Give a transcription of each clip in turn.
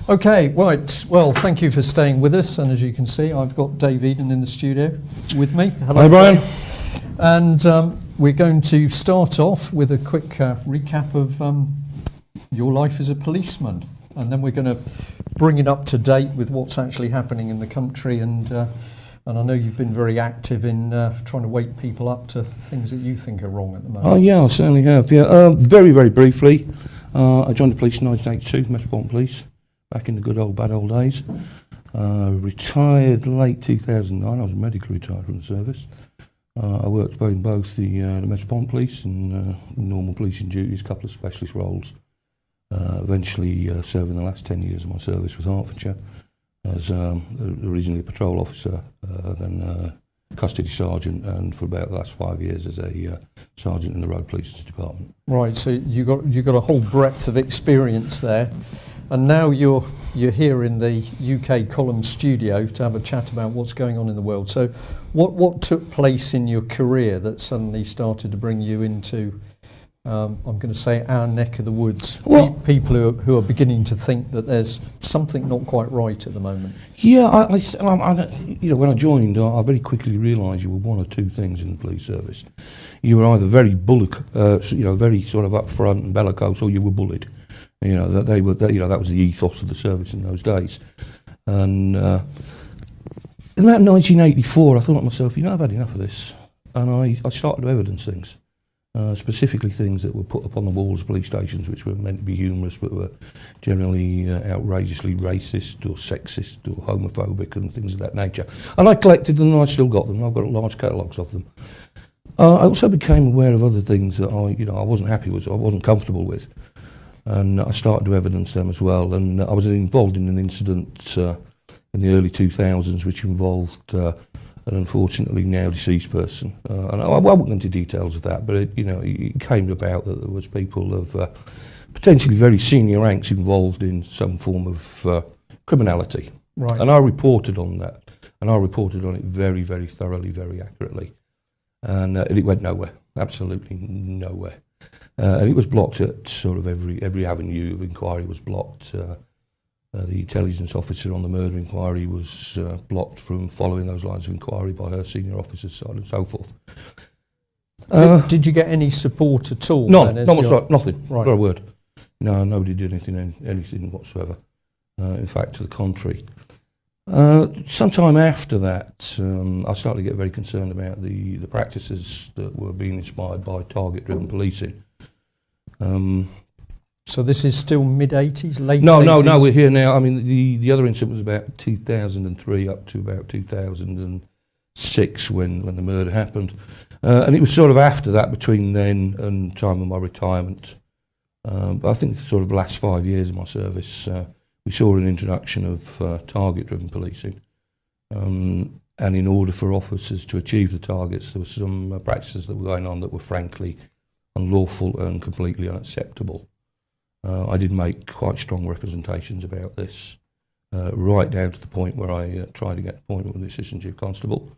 Okay, right. Well, thank you for staying with us. And as you can see, I've got Dave Eden in the studio with me. Hello, Hi, Brian. Dave. And we're going to start off with a quick recap of your life as a policeman. And then we're going to bring it up to date with what's actually happening in the country. And I know you've been very active in trying to wake people up to things that you think are wrong at the moment. Oh, yeah, I certainly have. Yeah, very, very briefly, I joined the police in 1982, Metropolitan Police, back in the good old, bad old days. Retired late 2009. I was medically retired from the service. I worked in both the Metropolitan Police and normal policing duties, a couple of specialist roles. Eventually serving the last 10 years of my service with Hertfordshire as originally a patrol officer, then custody sergeant, and for about the last 5 years as a sergeant in the road police department. Right, so you got a whole breadth of experience there, and now you're here in the UK Column studio to have a chat about what's going on in the world. So, what took place in your career that suddenly started to bring you into I'm going to say our neck of the woods, people who are beginning to think that there's something not quite right at the moment? Yeah, I when I joined, I very quickly realised you were one or two things in the police service. You were either very very sort of upfront and bellicose, or you were bullied. That was the ethos of the service in those days. And in about 1984, I thought to myself, I've had enough of this, and I started to evidence things. Specifically things that were put up on the walls of police stations which were meant to be humorous but were generally outrageously racist or sexist or homophobic and things of that nature. And I collected them and I still got them. I've got large catalogues of them. I also became aware of other things that I wasn't happy with, I wasn't comfortable with. And I started to evidence them as well. And I was involved in an incident in the early 2000s which involved an unfortunately now deceased person. And I won't go into details of that, but it came about that there was people of potentially very senior ranks involved in some form of criminality. Right. And I reported on that, and I reported on it very, very thoroughly, very accurately. And it went nowhere, absolutely nowhere. And it was blocked at sort of every avenue of inquiry was blocked. The intelligence officer on the murder inquiry was blocked from following those lines of inquiry by her senior officers, so on and so forth. Did you get any support at all? Nothing, right. Not a word. No, nobody did anything whatsoever. In fact, to the contrary. Sometime after that, I started to get very concerned about the practices that were being inspired by target-driven policing. So this is still mid-80s, late 80s? No, we're here now. I mean, the other incident was about 2003 up to about 2006 when the murder happened. And it was sort of after that, between then and time of my retirement. But I think the sort of last 5 years of my service, we saw an introduction of target-driven policing. And in order for officers to achieve the targets, there were some practices that were going on that were frankly unlawful and completely unacceptable. I did make quite strong representations about this, right down to the point where I tried to get an appointment with the Assistant Chief Constable.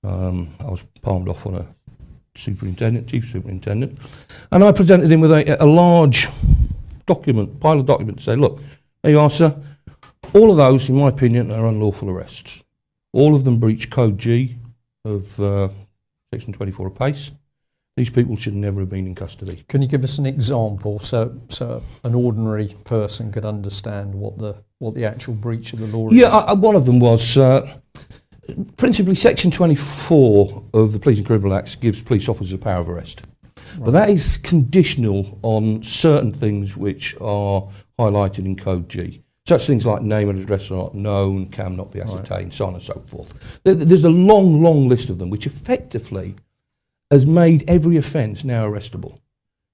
I was palmed off on a Chief Superintendent, and I presented him with a large pile of documents to say, look, there you are, sir. All of those, in my opinion, are unlawful arrests. All of them breach Code G of Section 24 of PACE. These people should never have been in custody. Can you give us an example so an ordinary person could understand what the actual breach of the law is? Yeah, one of them was principally Section 24 of the Police and Criminal Acts gives police officers a power of arrest. Right. But that is conditional on certain things which are highlighted in Code G. Such things like name and address are not known, can not be ascertained, right, so on and so forth. There's a long, long list of them which effectively has made every offence now arrestable.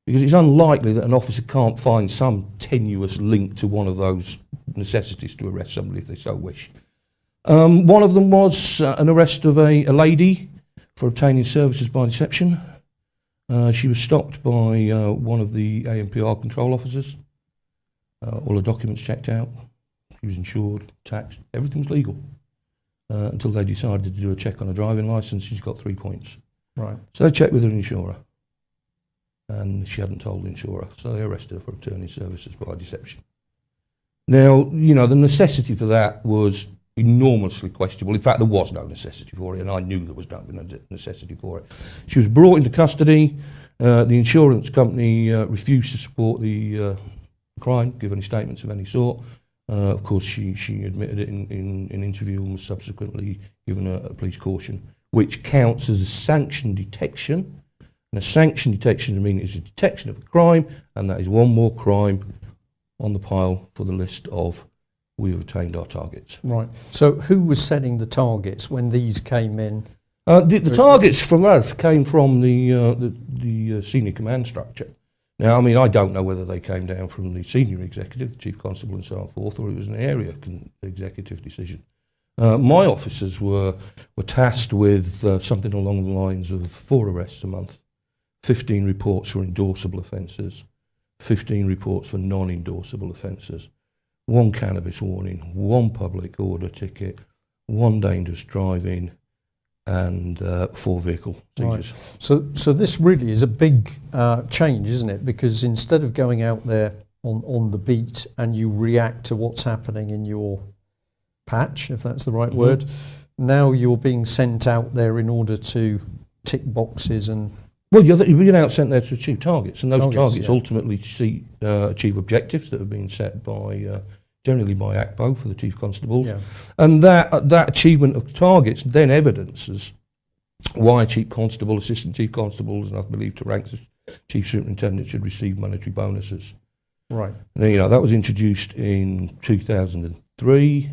Because it's unlikely that an officer can't find some tenuous link to one of those necessities to arrest somebody if they so wish. One of them was an arrest of a lady for obtaining services by deception. She was stopped by one of the ANPR control officers. All her documents checked out. She was insured, taxed, everything was legal. Until they decided to do a check on her driving licence. She's got 3 points. Right. So they checked with her insurer, and she hadn't told the insurer, so they arrested her for obtaining services by deception. Now, you know, the necessity for that was enormously questionable. In fact, there was no necessity for it, and I knew there was no necessity for it. She was brought into custody. The insurance company refused to support the crime, give any statements of any sort. Of course, she admitted it in interview and was subsequently given a police caution, which counts as a sanction detection. And a sanction detection is a detection of a crime, and that is one more crime on the pile for the list of we have attained our targets. Right. So who was setting the targets when these came in? The targets from us came from the senior command structure. Now, I mean, I don't know whether they came down from the senior executive, the chief constable and so forth, or it was an area executive decision. My officers were tasked with something along the lines of 4 arrests a month, 15 reports for endorsable offences, 15 reports for non-endorsable offences, 1 cannabis warning, 1 public order ticket, 1 dangerous driving, and 4 vehicle seizures. Right. So this really is a big change, isn't it? Because instead of going out there on the beat and you react to what's happening in your patch, if that's the right word, now you're being sent out there in order to tick boxes and... Well, you're being out sent there to achieve targets, and those targets ultimately achieve objectives that have been set by generally by ACPO for the chief constables, and that achievement of targets then evidences why chief constable, assistant chief constables, and I believe to ranks as chief superintendent should receive monetary bonuses. Right. And, you know, that was introduced in 2003.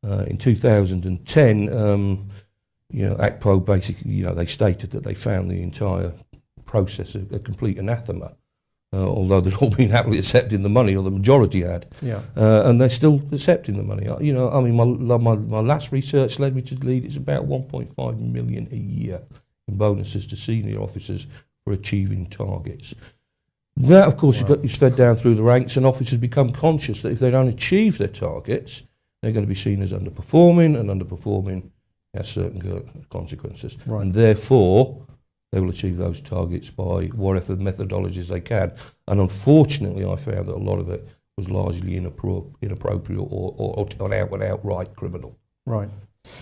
In 2010, you know, ACPO basically, you know, they stated that they found the entire process a complete anathema, although they'd all been happily accepting the money, or the majority had, and they're still accepting the money. You know, I mean, my last research led me to lead it's about 1.5 million a year in bonuses to senior officers for achieving targets. That, of course, is fed down through the ranks, and officers become conscious that if they don't achieve their targets, they're going to be seen as underperforming, and underperforming has certain consequences, and therefore they will achieve those targets by whatever methodologies they can. And unfortunately, I found that a lot of it was largely inappropriate or outright criminal. Right.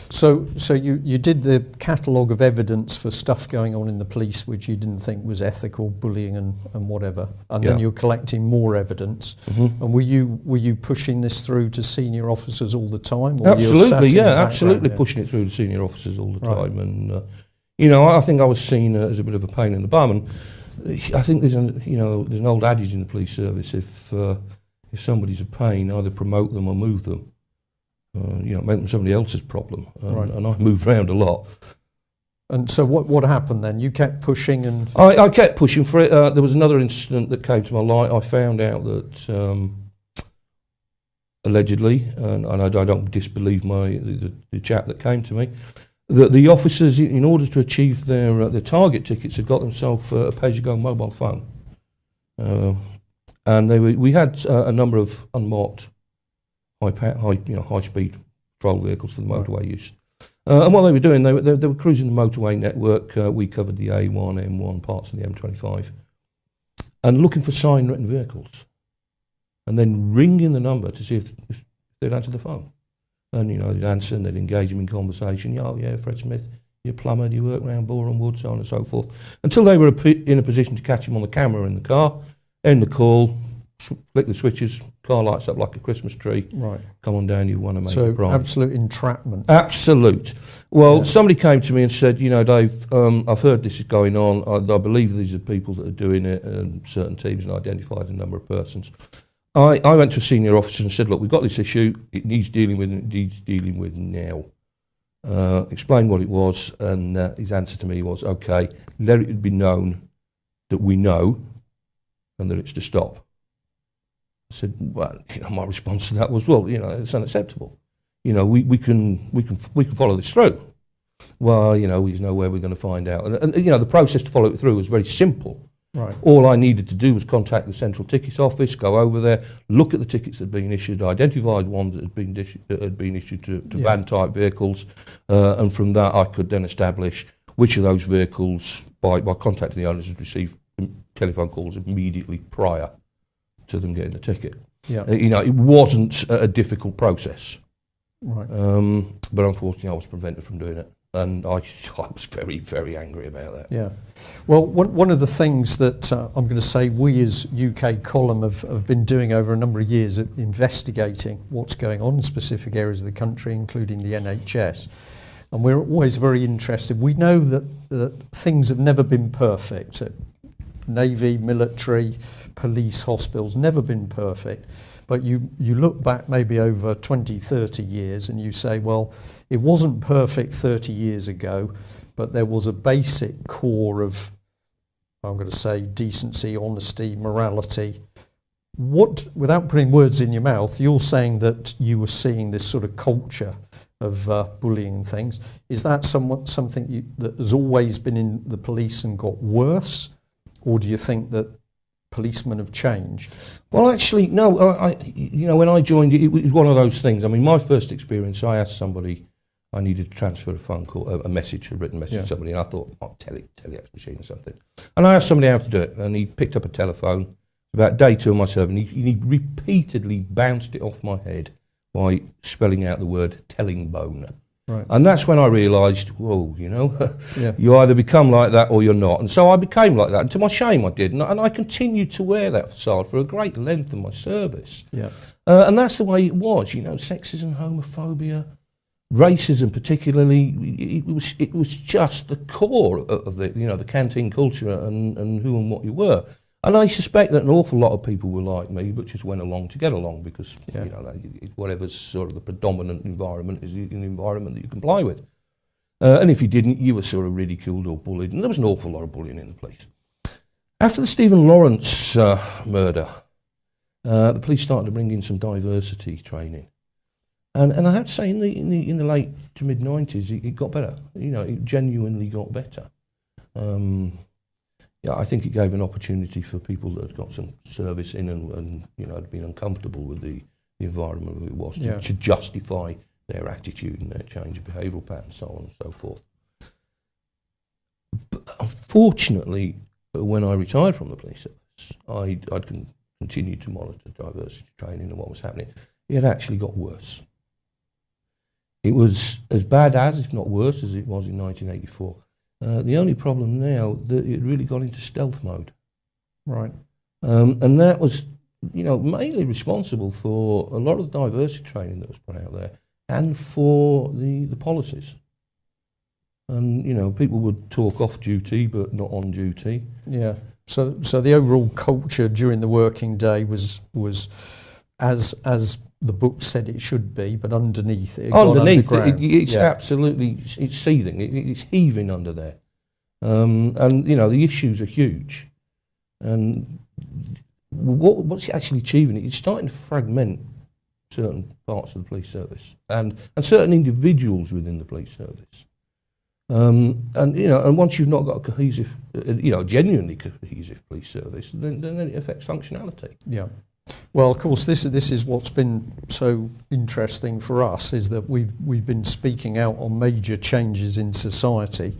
So you did the catalogue of evidence for stuff going on in the police which you didn't think was ethical, bullying and whatever, and then you're collecting more evidence. And were you pushing this through to senior officers all the time? Or absolutely, absolutely pushing it through to senior officers all the time. And you know, I think I was seen as a bit of a pain in the bum. And I think there's an old adage in the police service: if somebody's a pain, either promote them or move them. You know, make them somebody else's problem. And I moved around a lot. And so what happened then? You kept pushing and... I kept pushing for it. There was another incident that came to my light. I found out that allegedly, and I don't disbelieve the chap that came to me, that the officers, in order to achieve their target tickets, had got themselves a pay-as-you-go mobile phone. And we had a number of unmarked high-speed patrol vehicles for the motorway use. And what they were doing, they were cruising the motorway network. We covered the A1, M1, parts of the M25, and looking for sign-written vehicles, and then ringing the number to see if they'd answer the phone. And, you know, they'd answer and they'd engage them in conversation. Oh, yeah, Fred Smith, you're a plumber, do you work around Boreham Wood, so on and so forth. Until they were in a position to catch him on the camera in the car, end the call, flick the switches, car lights up like a Christmas tree. Right. Come on down, you've won a major prize. So absolute entrapment. Absolute. Well, somebody came to me and said, you know, Dave, I've heard this is going on. I believe these are people that are doing it, and certain teams, and identified a number of persons. I went to a senior officer and said, look, we've got this issue. It needs dealing with, and it needs dealing with now. Explained what it was, and his answer to me was, okay, let it be known that we know and that it's to stop. I said, well, you know, my response to that was, well, you know, it's unacceptable. You know, we can follow this through. Well, you know, there's no way we're going to find out. And you know, the process to follow it through was very simple. Right. All I needed to do was contact the central tickets office, go over there, look at the tickets that had been issued, identified ones that had been issued to van type vehicles, and from that I could then establish which of those vehicles, by contacting the owners, had received telephone calls immediately prior to them getting the ticket. Yeah. You know, it wasn't a difficult process. Right. But unfortunately, I was prevented from doing it. And I was very, very angry about that. Yeah. Well, one of the things that I'm going to say we as UK Column have been doing over a number of years, investigating what's going on in specific areas of the country, including the NHS. And we're always very interested. We know that things have never been perfect. Navy, military, police, hospitals, never been perfect. But you look back maybe over 20, 30 years and you say, well, it wasn't perfect 30 years ago, but there was a basic core of, I'm going to say, decency, honesty, morality. What, without putting words in your mouth, you're saying that you were seeing this sort of culture of bullying and things. Is that something that has always been in the police and got worse? Or do you think that policemen have changed? Well, actually, no. You know, when I joined, it was one of those things. I mean, my first experience, I asked somebody, I needed to transfer a phone call, a message, a written message to somebody, and I thought, oh, telex machine or something. And I asked somebody how to do it, and he picked up a telephone. About day 2 of my service, and he repeatedly bounced it off my head by spelling out the word telling bone. Right. And that's when I realised, whoa, you know, you either become like that or you're not. And so I became like that. And to my shame, I did. And I continued to wear that facade for a great length of my service. Yeah. And that's the way it was, you know, sexism, homophobia, racism particularly. It was just the core of the, you know, the canteen culture and who and what you were. And I suspect that an awful lot of people were like me, but just went along to get along because, you know, whatever's sort of the predominant environment is an environment that you comply with. And if you didn't, you were sort of ridiculed or bullied. And there was an awful lot of bullying in the police. After the Stephen Lawrence murder, the police started to bring in some diversity training. And I have to say, in the late to mid-90s, it got better. You know, it genuinely got better. Yeah, I think it gave an opportunity for people that had got some service in and you know, had been uncomfortable with the environment that it was to justify their attitude and their change of behavioural patterns, so on and so forth. But unfortunately, when I retired from the police service, I'd continued to monitor diversity training and what was happening. It had actually got worse. It was as bad as, if not worse, as it was in 1984. The only problem now that it really got into stealth mode. Right. And that was, you know, mainly responsible for a lot of the diversity training that was put out there and for the policies. And, you know, people would talk off duty but not on duty. Yeah. So the overall culture during the working day was as the book said it should be, but underneath it. It's absolutely, it's seething, it's heaving under there. And, you know, the issues are huge. And what's it actually achieving? It's starting to fragment certain parts of the police service and certain individuals within the police service. And, you know, and once you've not got a cohesive, you know, genuinely cohesive police service, then it affects functionality. Yeah. Well, of course, this is what's been so interesting for us, is that we've been speaking out on major changes in society,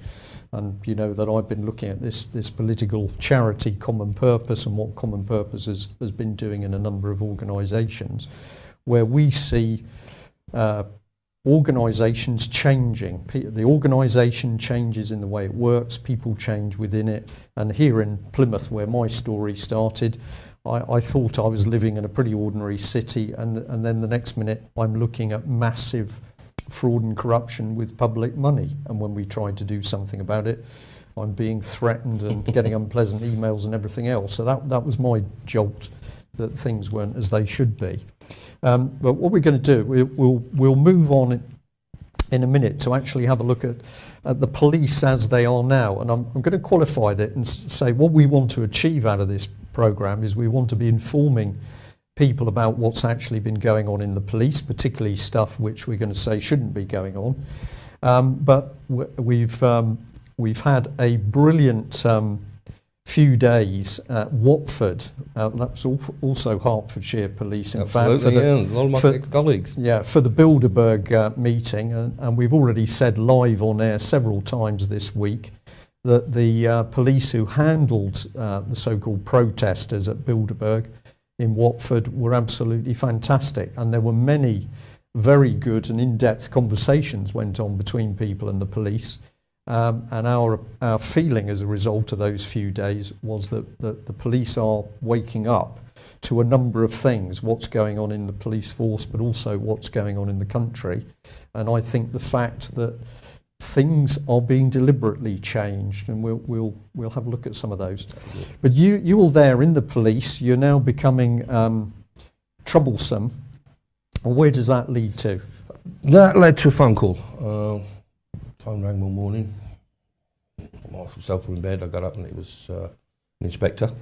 and you know that I've been looking at this political charity Common Purpose and what Common Purpose has been doing in a number of organisations, where we see organisations changing. The organisation changes in the way it works, people change within it, and here in Plymouth, where my story started, I thought I was living in a pretty ordinary city, and then the next minute I'm looking at massive fraud and corruption with public money. And when we tried to do something about it, I'm being threatened and getting unpleasant emails and everything else. So that was my jolt, that things weren't as they should be. But what we're going to do, we'll move on in a minute to actually have a look at the police as they are now. And I'm going to qualify that and say what we want to achieve out of this programme is we want to be informing people about what's actually been going on in the police, particularly stuff which we're going to say shouldn't be going on. But we've had a brilliant few days at Watford. That's also Hertfordshire Police, in Absolutely, fact. A lot of my colleagues. Yeah, for the Bilderberg meeting, and we've already said live on air several times this week that the police who handled the so-called protesters at Bilderberg in Watford were absolutely fantastic, and there were many very good and in-depth conversations went on between people and the police. And our feeling as a result of those few days was that the police are waking up to a number of things, what's going on in the police force, but also what's going on in the country. And I think the fact that things are being deliberately changed, and we'll have a look at some of those. But you all there in the police, you're now becoming troublesome. And where does that lead to? That led to a phone call. Phone rang one morning. My wife myself were in bed. I got up and it was an inspector.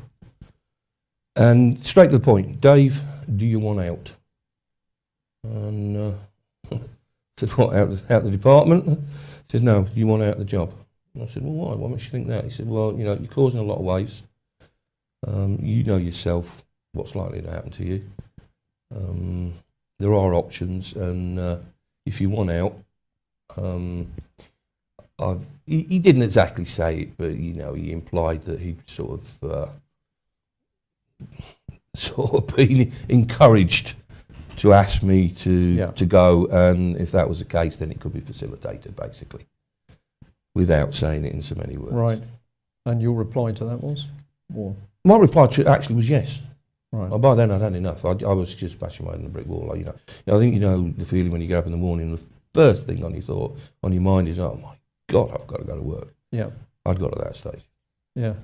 And straight to the point, Dave, do you want out? And I said, what, out the department? He said, no, do you want out of the job? And I said, well, why? What makes you think that? He said, well, you know, you're causing a lot of waves. You know yourself what's likely to happen to you. There are options, and if you want out, he didn't exactly say it, but you know, he implied that he'd sort of been encouraged to ask me to go, and if that was the case, then it could be facilitated, basically, without saying it in so many words. Right. And your reply to that was? Or? My reply to it actually was yes. Right. Well, by then I'd had enough. I was just bashing my head on the brick wall. You know, I think you know the feeling when you get up in the morning. The first thing on your mind is, oh my God, I've got to go to work. Yeah, I'd got to that stage. Yeah.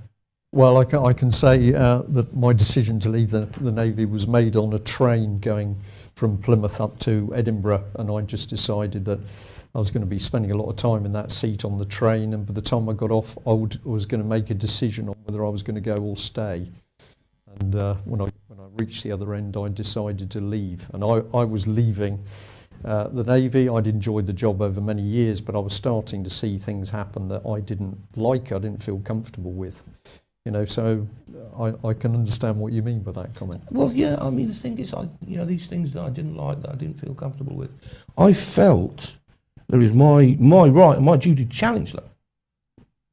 Well, I can say that my decision to leave the Navy was made on a train going from Plymouth up to Edinburgh, and I just decided that I was going to be spending a lot of time in that seat on the train, and by the time I got off, I was going to make a decision on whether I was going to go or stay. And when I reached the other end, I decided to leave. And I was leaving the Navy. I'd enjoyed the job over many years, but I was starting to see things happen that I didn't like, I didn't feel comfortable with. You know, so I can understand what you mean by that comment. Well, yeah, I mean, the thing is, these things that I didn't like, that I didn't feel comfortable with, I felt there is my right and my duty to challenge them.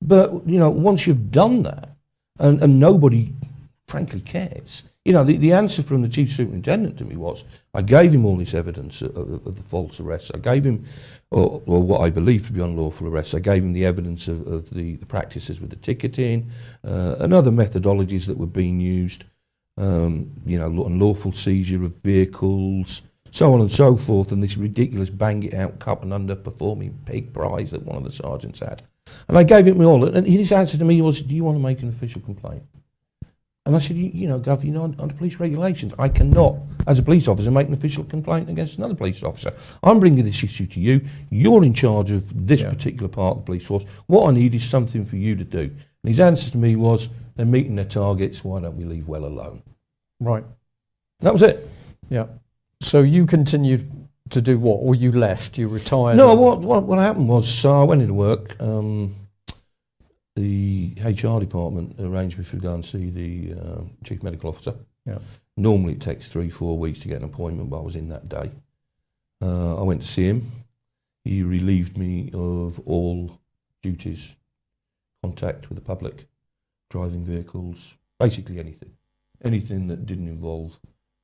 But, you know, once you've done that, and nobody frankly cares. You know, the answer from the chief superintendent to me was, I gave him all this evidence of the false arrests. I gave him, or what I believe to be unlawful arrests. I gave him the evidence of the practices with the ticketing and other methodologies that were being used, you know, unlawful seizure of vehicles, so on and so forth, and this ridiculous bang-it-out cup and underperforming pig prize that one of the sergeants had. And I gave him all, and his answer to me was, do you want to make an official complaint? And I said, you know, Gov, you know, under police regulations, I cannot, as a police officer, make an official complaint against another police officer. I'm bringing this issue to you. You're in charge of this particular part of the police force. What I need is something for you to do. And his answer to me was, they're meeting their targets, why don't we leave well alone? Right. That was it. Yeah. So you continued to do what? Or you left? You retired? No, what happened was, so I went into work. The HR department arranged me to go and see the chief medical officer. Yeah. Normally it takes 3-4 weeks to get an appointment, but I was in that day. I went to see him. He relieved me of all duties, contact with the public, driving vehicles, basically anything. Anything that didn't involve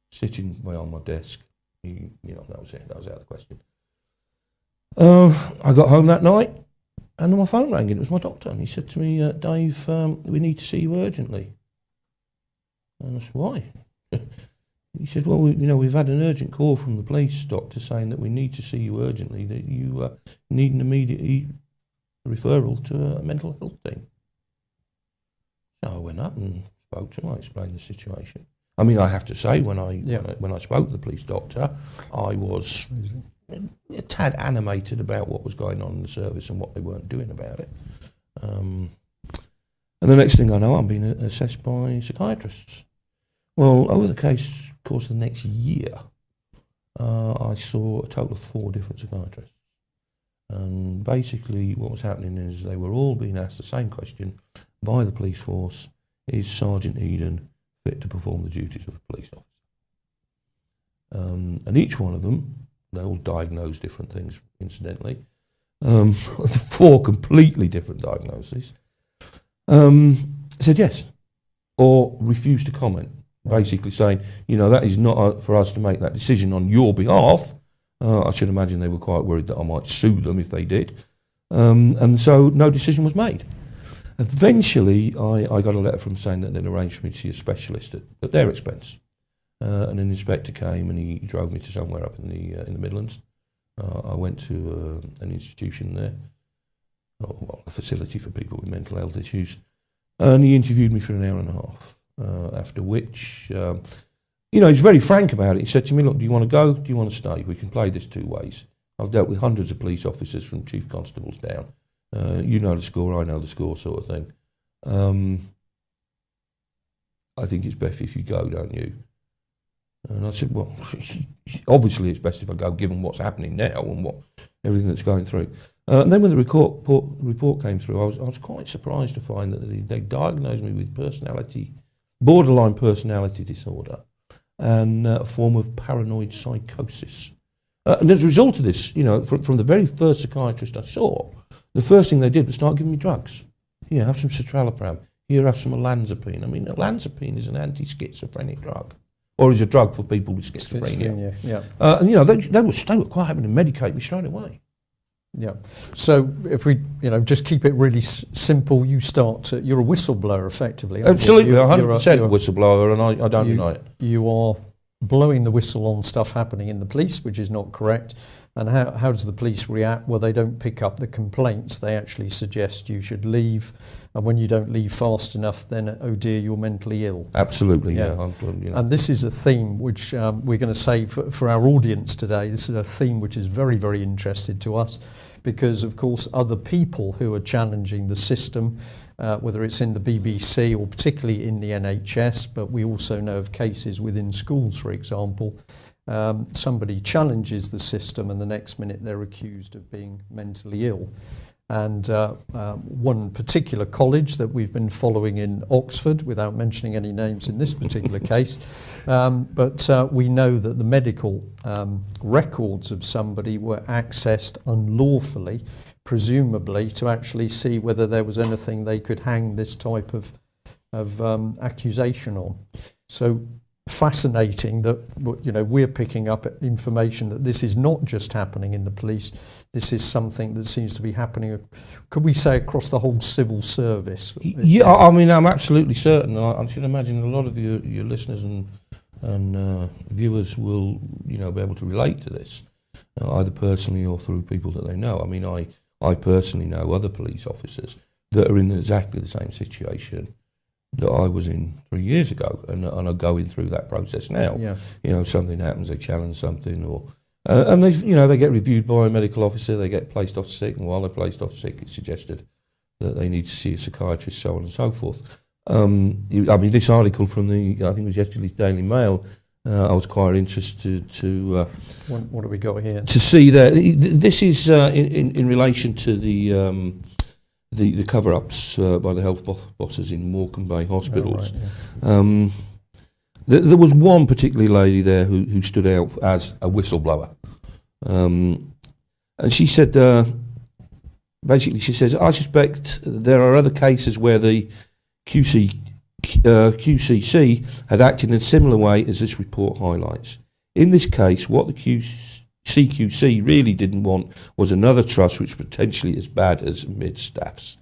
sitting behind my desk. You know, that was it. That was out of the question. I got home that night. And my phone rang, and it was my doctor, and he said to me, Dave, we need to see you urgently. And I said, why? He said, well, we've had an urgent call from the police doctor saying that we need to see you urgently, that you need an immediate referral to a mental health team. So I went up and spoke to him. I explained the situation. I mean, I have to say, when I spoke to the police doctor, I was a tad animated about what was going on in the service and what they weren't doing about it. And the next thing I know, I'm being assessed by psychiatrists. Well, over the course of the next year, I saw a total of 4 different psychiatrists. And basically what was happening is they were all being asked the same question by the police force: is Sergeant Eden fit to perform the duties of a police officer? And each one of them, they all diagnosed different things, incidentally. 4 completely different diagnoses. Said yes, or refused to comment. basically saying, you know, that is not for us to make that decision on your behalf. I should imagine they were quite worried that I might sue them if they did. And so no decision was made. Eventually, I got a letter from saying that they'd arranged for me to see a specialist at their expense. And an inspector came and he drove me to somewhere up in the Midlands. I went to an institution there, a facility for people with mental health issues, and he interviewed me for an hour and a half. After which, you know, he's very frank about it. He said to me, "Look, do you want to go? Do you want to stay? We can play this two ways. I've dealt with hundreds of police officers from chief constables down. You know the score, I know the score, sort of thing. I think it's best if you go, don't you?" And I said, "Well, obviously it's best if I go, given what's happening now and everything that's going through." And then when the report came through, I was quite surprised to find that they diagnosed me with borderline personality disorder and a form of paranoid psychosis. And as a result of this, you know, from the very first psychiatrist I saw, the first thing they did was start giving me drugs. Here, have some citalopram. Here, have some olanzapine. I mean, olanzapine is an anti-schizophrenic drug, or is a drug for people with schizophrenia. Yeah. And you know, they were quite happy to medicate me straight away. Yeah. So if we, you know, just keep it really simple, you're a whistleblower effectively. Absolutely, 100% whistleblower, and I don't deny it. You are blowing the whistle on stuff happening in the police, which is not correct. And how does the police react? Well, they don't pick up the complaints. They actually suggest you should leave. And when you don't leave fast enough, then, oh dear, you're mentally ill. Absolutely, yeah. You know. And this is a theme which we're going to say for our audience today. This is a theme which is very, very interesting to us because, of course, other people who are challenging the system, whether it's in the BBC or particularly in the NHS, but we also know of cases within schools, for example, somebody challenges the system and the next minute they're accused of being mentally ill. And one particular college that we've been following in Oxford, without mentioning any names in this particular case, but we know that the medical records of somebody were accessed unlawfully, presumably to actually see whether there was anything they could hang this type of accusation on. So fascinating that, you know, we're picking up information that this is not just happening in the police. This is something that seems to be happening, could we say, across the whole civil service? Yeah, I mean, I'm absolutely certain. I should imagine a lot of your listeners and viewers will, you know, be able to relate to this, either personally or through people that they know. I mean, I personally know other police officers that are in exactly the same situation that I was in 3 years ago, and are going through that process now. Yeah. You know, something happens, they challenge something, or and they get reviewed by a medical officer, they get placed off sick, and while they're placed off sick, it's suggested that they need to see a psychiatrist, so on and so forth. I mean, this article from I think it was yesterday's Daily Mail, I was quite interested to what do we got here? To see that this is in relation to the cover-ups by the health bosses in Morecambe Bay hospitals. Oh, right, yeah. There was one particular lady there who stood out as a whistleblower. And she said, basically she says, "I suspect there are other cases where the QCC had acted in a similar way as this report highlights. In this case, what the CQC really didn't want was another trust which was potentially as bad as mid-staffs."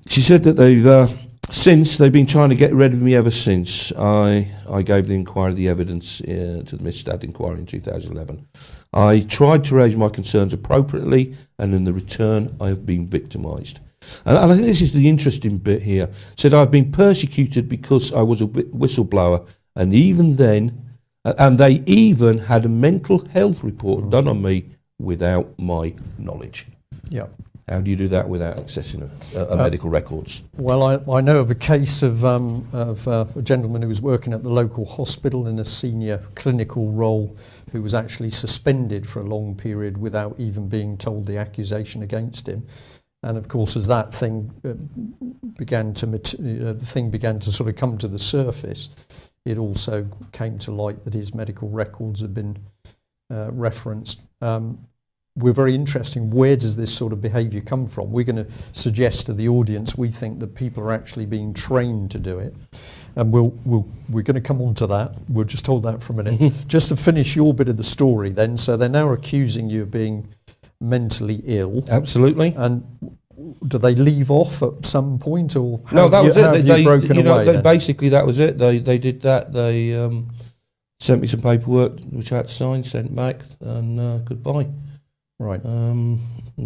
She said that they've been trying to get rid of me ever since. I gave the inquiry the evidence to the mid-staff inquiry in 2011. I tried to raise my concerns appropriately, and in the return I have been victimised. And I think this is the interesting bit here. Said, "I've been persecuted because I was a whistleblower, and even then, and they even had a mental health report done on me without my knowledge." Yeah. How do you do that without accessing medical records? Well, I know of a case of a gentleman who was working at the local hospital in a senior clinical role who was actually suspended for a long period without even being told the accusation against him. And of course, as that thing began to sort of come to the surface, it also came to light that his medical records had been referenced. We're very interested in where does this sort of behaviour come from. We're going to suggest to the audience we think that people are actually being trained to do it. And we're going to come on to that. We'll just hold that for a minute. Just to finish your bit of the story then, so they're now accusing you of being mentally ill. Absolutely. And do they leave off at some point, or no? That was it. They broken away. Basically, that was it. They did that. They sent me some paperwork which I had to sign, sent back, and goodbye. Right. And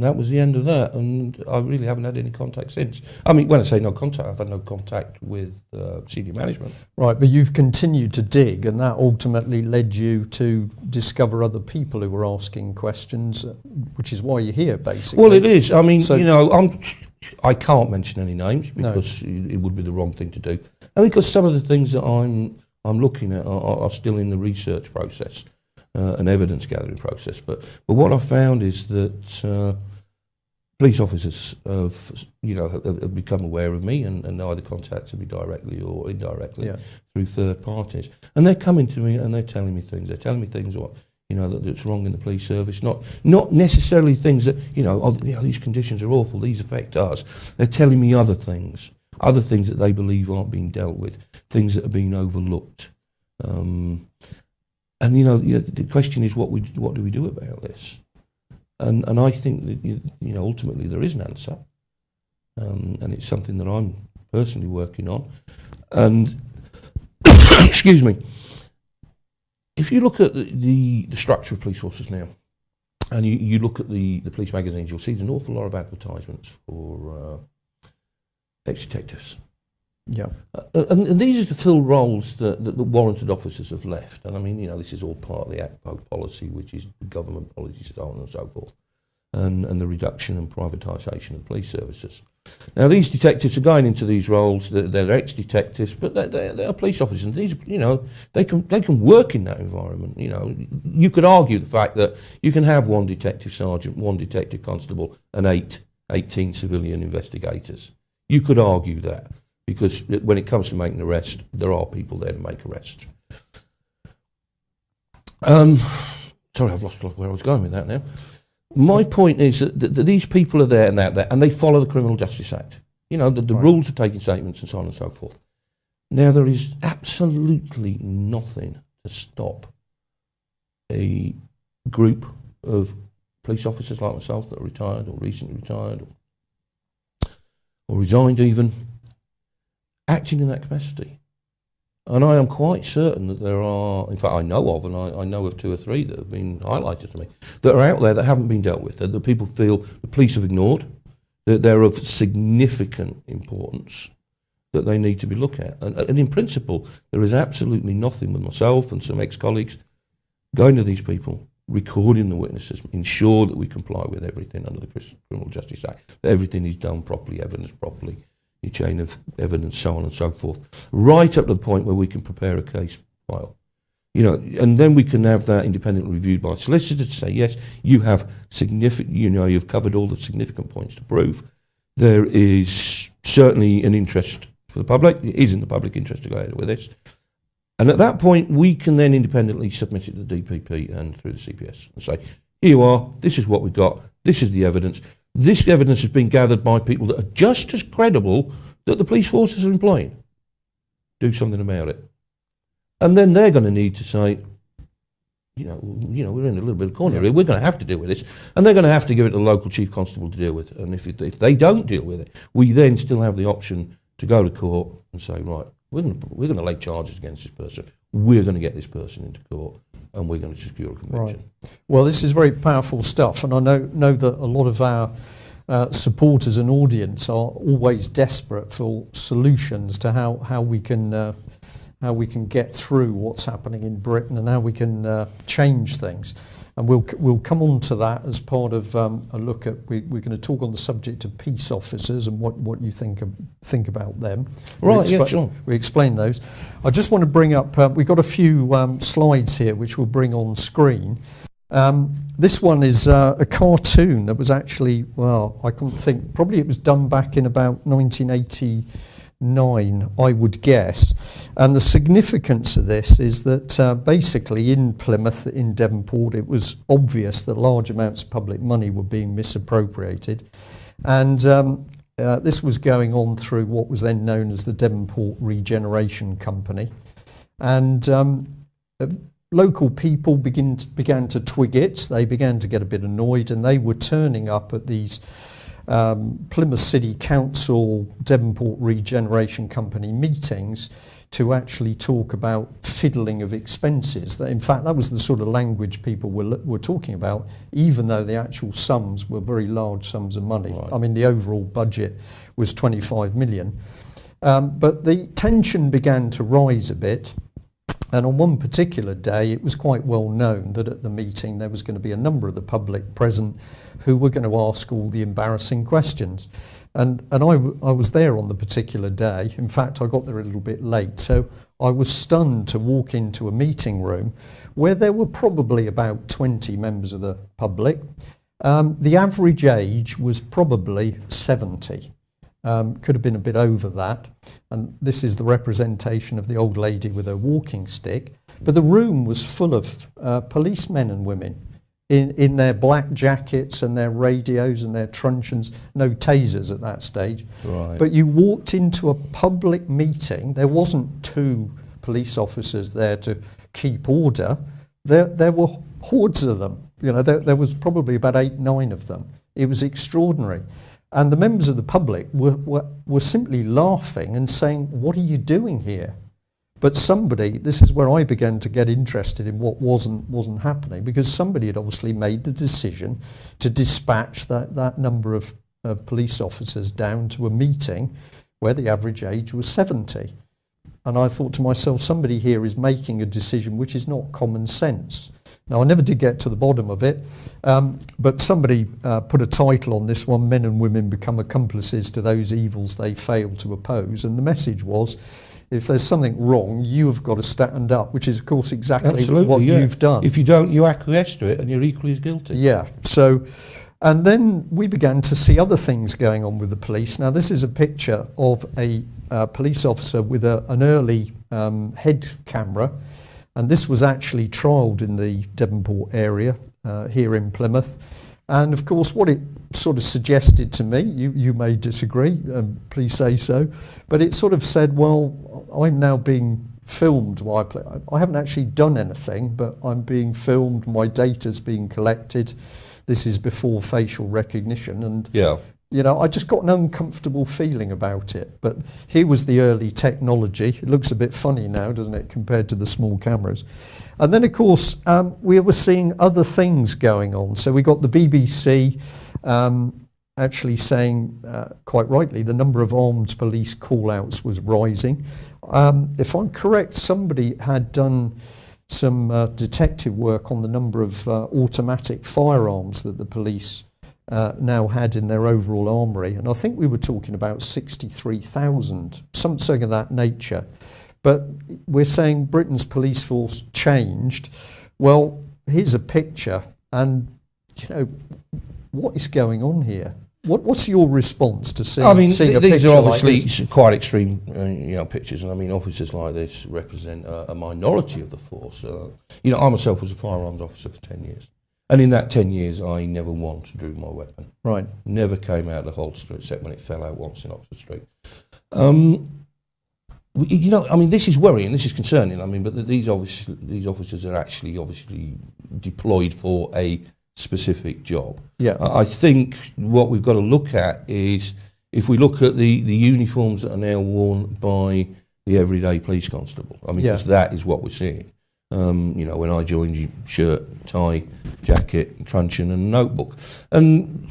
that was the end of that, and I really haven't had any contact since. I mean, when I say no contact, I've had no contact with senior management. Right, but you've continued to dig, and that ultimately led you to discover other people who were asking questions, which is why you're here, basically. Well, it is. I mean, So- I can't mention any names because it would be the wrong thing to do, and because some of the things that I'm looking at are still in the research process. An evidence gathering process, but what I've found is that police officers have become aware of me and either contacted me directly or indirectly through third parties, and they're coming to me and they're telling me things. They're telling me things that's wrong in the police service. Not necessarily things that these conditions are awful. These affect us. They're telling me other things that they believe aren't being dealt with, things that are being overlooked. And the question is, what do we do about this? And I think that ultimately there is an answer, and it's something that I'm personally working on. And excuse me, if you look at the structure of police forces now, and you look at the police magazines, you'll see there's an awful lot of advertisements for ex-detectives. Yeah. And these are to fill roles that warranted officers have left. And I mean, this is all part of the ACPO policy, which is government policy, so on and so forth, and the reduction and privatisation of police services. Now, these detectives are going into these roles. They're ex-detectives, but they're police officers. And these, they can work in that environment. You could argue the fact that you can have one detective sergeant, one detective constable, and 18 civilian investigators. You could argue that. Because when it comes to making an arrest, there are people there to make arrests. Sorry, I've lost where I was going with that now. My point is that these people are there and out there, and they follow the Criminal Justice Act. The rules of taking statements and so on and so forth. Now, there is absolutely nothing to stop a group of police officers like myself that are retired or recently retired or resigned even, acting in that capacity. And I am quite certain that there are, in fact I know of, and I know of 2 or 3 that have been highlighted to me, that are out there that haven't been dealt with, that people feel the police have ignored, that they're of significant importance, that they need to be looked at. And in principle, there is absolutely nothing with myself and some ex-colleagues going to these people, recording the witnesses, ensure that we comply with everything under the Criminal Justice Act, that everything is done properly, evidenced properly, your chain of evidence, so on and so forth, right up to the point where we can prepare a case file. And then we can have that independently reviewed by a solicitor to say, yes, you have significant, you've covered all the significant points to prove. There is certainly an interest for the public. It is in the public interest to go ahead with this. And at that point, we can then independently submit it to the DPP and through the CPS and say, here you are, this is what we've got, this is the evidence. This evidence has been gathered by people that are just as credible that the police forces are employing. Do something about it. And then they're going to need to say, we're in a little bit of a corner here. We're going to have to deal with this. And they're going to have to give it to the local chief constable to deal with. And if they don't deal with it, we then still have the option to go to court and say, right, we're going to lay charges against this person. We're going to get this person into court. And we're going to secure a conviction. Right. Well, this is very powerful stuff, and I know that a lot of our supporters and audience are always desperate for solutions to how we can get through what's happening in Britain and how we can change things. And we'll come on to that as part of a look at. We're going to talk on the subject of peace officers and what you think about them. Right, sure. We explain those. I just want to bring up. We've got a few slides here which we'll bring on screen. This one is a cartoon that was actually, I couldn't think. Probably it was done back in about 1989, I would guess. And the significance of this is that basically in Plymouth, in Devonport, it was obvious that large amounts of public money were being misappropriated. And this was going on through what was then known as the Devonport Regeneration Company. And local people began to twig it. They began to get a bit annoyed, and they were turning up at these Plymouth City Council Devonport Regeneration Company meetings to actually talk about fiddling of expenses. In fact, that was the sort of language people were talking about, even though the actual sums were very large sums of money. Right. I mean, the overall budget was 25 million. But the tension began to rise a bit. And on one particular day, it was quite well known that at the meeting there was going to be a number of the public present who were going to ask all the embarrassing questions. And I was there on the particular day. In fact, I got there a little bit late. So I was stunned to walk into a meeting room where there were probably about 20 members of the public. The average age was probably 70. Could have been a bit over that. And this is the representation of the old lady with her walking stick. But the room was full of policemen and women in their black jackets and their radios and their truncheons. No tasers at that stage. Right. But you walked into a public meeting. There wasn't 2 police officers there to keep order. There were hordes of them. You know, there was probably about 8, 9 of them. It was extraordinary. And the members of the public were simply laughing and saying, "What are you doing here?" But somebody, this is where I began to get interested in what wasn't happening, because somebody had obviously made the decision to dispatch that number of police officers down to a meeting where the average age was 70. And I thought to myself, somebody here is making a decision which is not common sense. Now, I never did get to the bottom of it, but somebody put a title on this one: "Men and Women Become Accomplices to Those Evils They Fail to Oppose." And the message was, if there's something wrong, you've got to stand up, which is, of course, exactly what you've done. If you don't, you acquiesce to it and you're equally as guilty. Yeah. So, and then we began to see other things going on with the police. Now, this is a picture of a police officer with an early head camera. And this was actually trialled in the Devonport area here in Plymouth. And of course, what it sort of suggested to me, you may disagree, please say so, but it sort of said, well, I'm now being filmed while I play. I haven't actually done anything, but I'm being filmed, my data's being collected. This is before facial recognition. And yeah. You know, I just got an uncomfortable feeling about it. But here was the early technology. It looks a bit funny now, doesn't it, compared to the small cameras. And then, of course, we were seeing other things going on. So we got the BBC actually saying, quite rightly, the number of armed police call-outs was rising. If I'm correct, somebody had done some detective work on the number of automatic firearms that the police now had in their overall armoury, and I think we were talking about 63,000, something of that nature. But we're saying Britain's police force changed. Well, here's a picture, and you know, what is going on here? What's your response to seeing? I mean, seeing these are obviously like quite extreme, pictures, and I mean, officers like this represent a minority of the force. I myself was a firearms officer for 10 years. And in that 10 years, I never once drew my weapon. Right. Never came out of the holster, except when it fell out once in Oxford Street. This is worrying, this is concerning. I mean, but these officers are obviously deployed for a specific job. Yeah. I think what we've got to look at is, if we look at the uniforms that are now worn by the everyday police constable, I mean, because that is what we're seeing. When I joined, you shirt, tie, jacket, truncheon and notebook. And,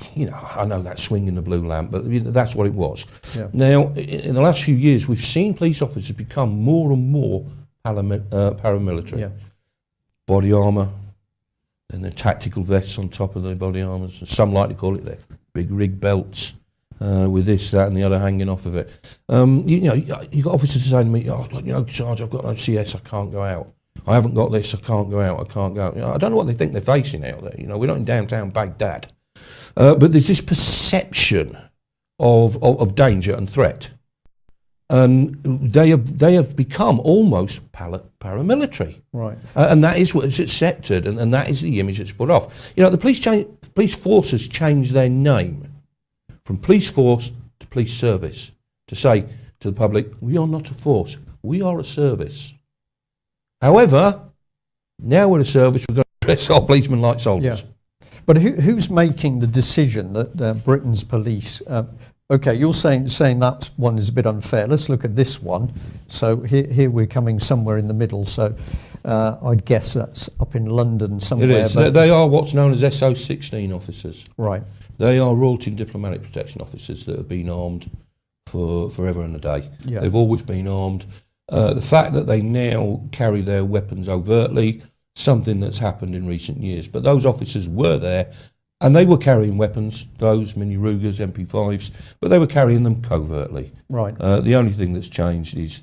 I know that swing in the blue lamp, but that's what it was. Yeah. Now, in the last few years, we've seen police officers become more and more paramilitary. Yeah. Body armour, and the tactical vests on top of the body armours. Some like to call it their big rig belts. With this, that and the other hanging off of it. You got officers saying to me, Sarge, I've got no CS, I can't go out. I haven't got this, I can't go out, I can't go out. I don't know what they think they're facing out there. We're not in downtown Baghdad. But there's this perception of danger and threat. And they have become almost paramilitary. Right. And that is what is accepted, and that is the image that's put off. The police force has changed their name from police force to police service to say to the public, we are not a force, we are a service. However, now we're a service, we're going to dress our policemen like soldiers. Yeah. But who's making the decision that Britain's police... OK, you're saying that one is a bit unfair. Let's look at this one. So here we're coming somewhere in the middle. So I guess that's up in London somewhere. It is. They are what's known as SO16 officers. Right. They are Royalty and Diplomatic Protection officers that have been armed for forever and a day. Yeah. They've always been armed. The fact that they now carry their weapons overtly, something that's happened in recent years. But those officers were there, and they were carrying weapons, those Mini Rugers, MP5s, but they were carrying them covertly. Right. The only thing that's changed is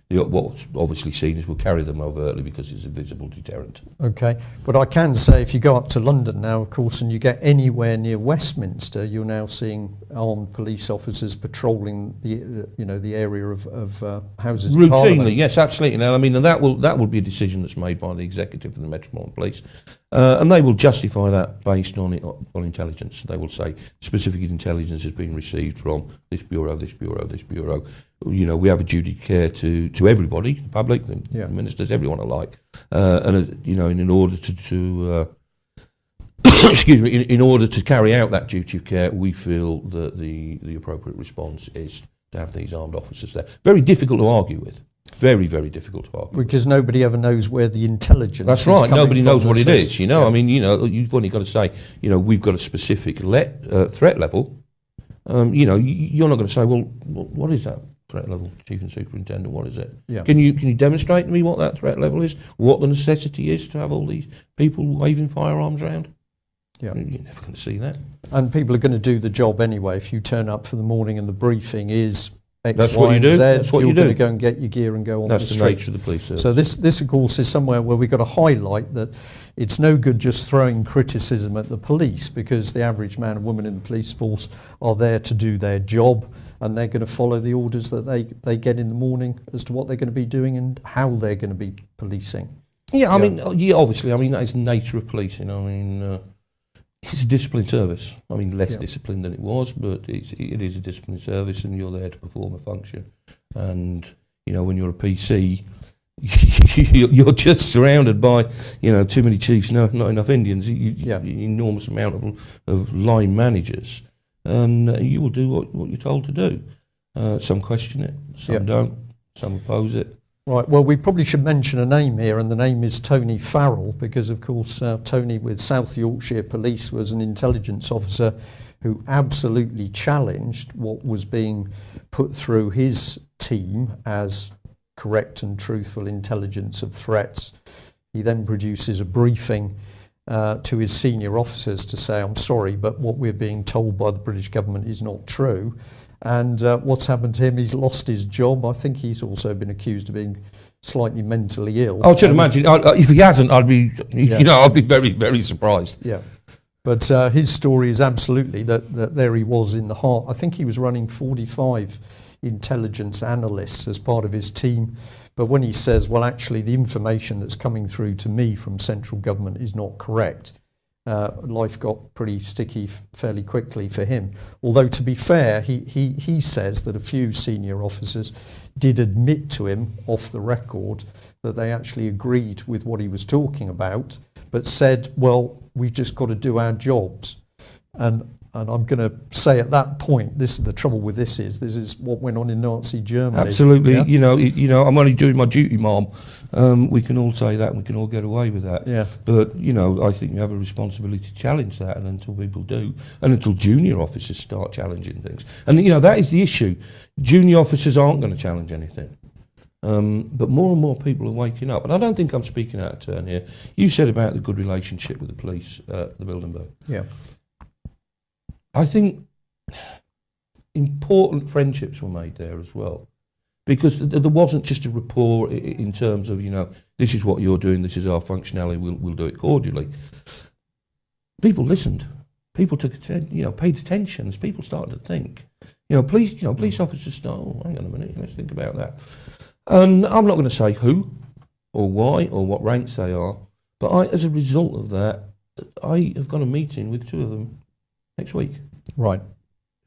what's obviously seen as we'll carry them overtly because it's a visible deterrent. OK, but I can say if you go up to London now, of course, and you get anywhere near Westminster, you're now seeing armed police officers patrolling the area of Houses of Parliament. Routinely, yes, absolutely. Now, I mean, and that will be a decision that's made by the executive and the Metropolitan Police, and they will justify that based on intelligence. They will say specific intelligence has been received from this bureau, this bureau, this bureau. We have a duty of care to everybody, the public, the ministers, everyone alike, and in order to excuse me, in order to carry out that duty of care, we feel that the appropriate response is to have these armed officers there. Very difficult to argue with. Very, very difficult to argue. Because nobody ever knows where the intelligence That's right, nobody knows what it is, I mean, you've only got to say, we've got a specific threat level. You're not going to say, well, what is that threat level, Chief and Superintendent, what is it? Yeah. Can you demonstrate to me what that threat level is, what the necessity is to have all these people waving firearms around? Yeah. You're never going to see that. And people are going to do the job anyway. If you turn up for the morning and the briefing is X, That's Y, what you do. Z, That's what you're you do. going to go and get your gear and go on That's the street. nature of the police service. So this, of course, is somewhere where we've got to highlight that it's no good just throwing criticism at the police, because the average man and woman in the police force are there to do their job, and they're going to follow the orders that they get in the morning as to what they're going to be doing and how they're going to be policing. Yeah, I mean, obviously, that is the nature of policing. It's a disciplined service. Less disciplined than it was, but it is a disciplined service, and you're there to perform a function. And when you're a PC, you're just surrounded by too many chiefs, not enough Indians. Enormous amount of line managers, and you will do what you're told to do. Some question it, some don't, some oppose it. Right, well, we probably should mention a name here, and the name is Tony Farrell, because, of course, Tony with South Yorkshire Police was an intelligence officer who absolutely challenged what was being put through his team as correct and truthful intelligence of threats. He then produces a briefing to his senior officers to say, I'm sorry, but what we're being told by the British government is not true. And what's happened to him, he's lost his job. I think he's also been accused of being slightly mentally ill. I should imagine. If he hasn't, I'd be, I'd be very, very surprised. Yeah. But his story is absolutely that there he was in the heart. I think he was running 45 intelligence analysts as part of his team. But when he says, well, actually, the information that's coming through to me from central government is not correct, life got pretty sticky fairly quickly for him. Although, to be fair, he says that a few senior officers did admit to him off the record that they actually agreed with what he was talking about, but said, well, we've just got to do our jobs. And I'm going to say at that point, this is the trouble with this is what went on in Nazi Germany. Absolutely, yeah? I'm only doing my duty, Mom. We can all say that, and we can all get away with that. Yeah. But I think you have a responsibility to challenge that, and until people do, and until junior officers start challenging things, and that is the issue. Junior officers aren't going to challenge anything. But more and more people are waking up, and I don't think I'm speaking out of turn here. You said about the good relationship with the police at the Bilderberg. Yeah. I think important friendships were made there as well, because there wasn't just a rapport in terms of, this is what you're doing, this is our functionality, we'll do it cordially. People listened. People took paid attention. As people started to think. Police officers start, hang on a minute, let's think about that. And I'm not going to say who or why or what ranks they are, but as a result of that, I have got a meeting with two of them next week. Right.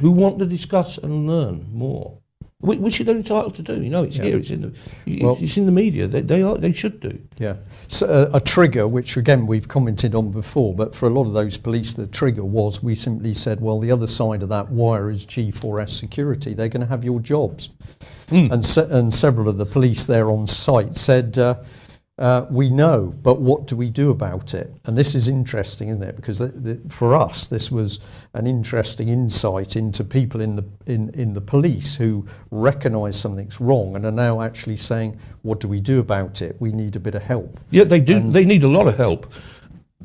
who want to discuss and learn more, which they're entitled to do. It's here, it's in the media. They should do. Yeah. So a trigger, which again we've commented on before, but for a lot of those police, the trigger was we simply said, well, the other side of that wire is G4S security. They're going to have your jobs, and several of the police there on site said, we know, but what do we do about it? And this is interesting, isn't it? Because for us, this was an interesting insight into people in the police who recognise something's wrong and are now actually saying, what do we do about it? We need a bit of help. Yeah, they do. They need a lot of help.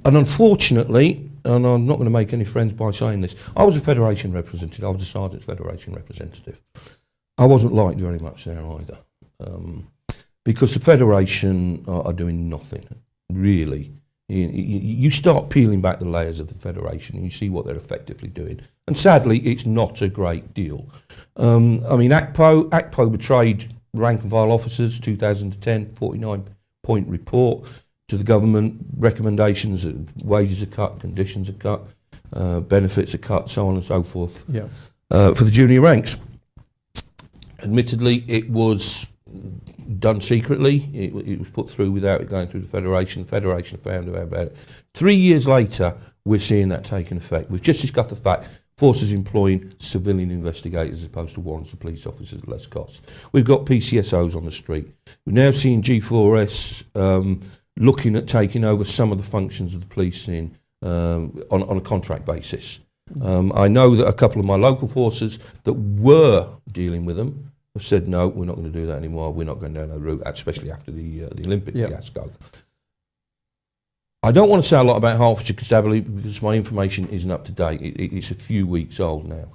And unfortunately, and I'm not going to make any friends by saying this, I was a Federation representative. I was a Sergeant's Federation representative. I wasn't liked very much there either. Because the Federation are doing nothing, really. You start peeling back the layers of the Federation and you see what they're effectively doing. And sadly, it's not a great deal. ACPO betrayed rank and file officers, 2010, 49-point report to the government, recommendations that wages are cut, conditions are cut, benefits are cut, so on and so forth, for the junior ranks. Admittedly, it was done secretly. It was put through without it going through the Federation. The Federation found out about it. 3 years later, we're seeing that taking effect. We've just discussed the fact forces employing civilian investigators as opposed to warranted police officers at less cost. We've got PCSOs on the street. We're now seeing G4S looking at taking over some of the functions of the policing on a contract basis. I know that a couple of my local forces that were dealing with them have said, no, we're not going to do that anymore. We're not going down that route, especially after the Olympic fiasco. I don't want to say a lot about Hertfordshire Constabulary because my information isn't up to date. It's a few weeks old now.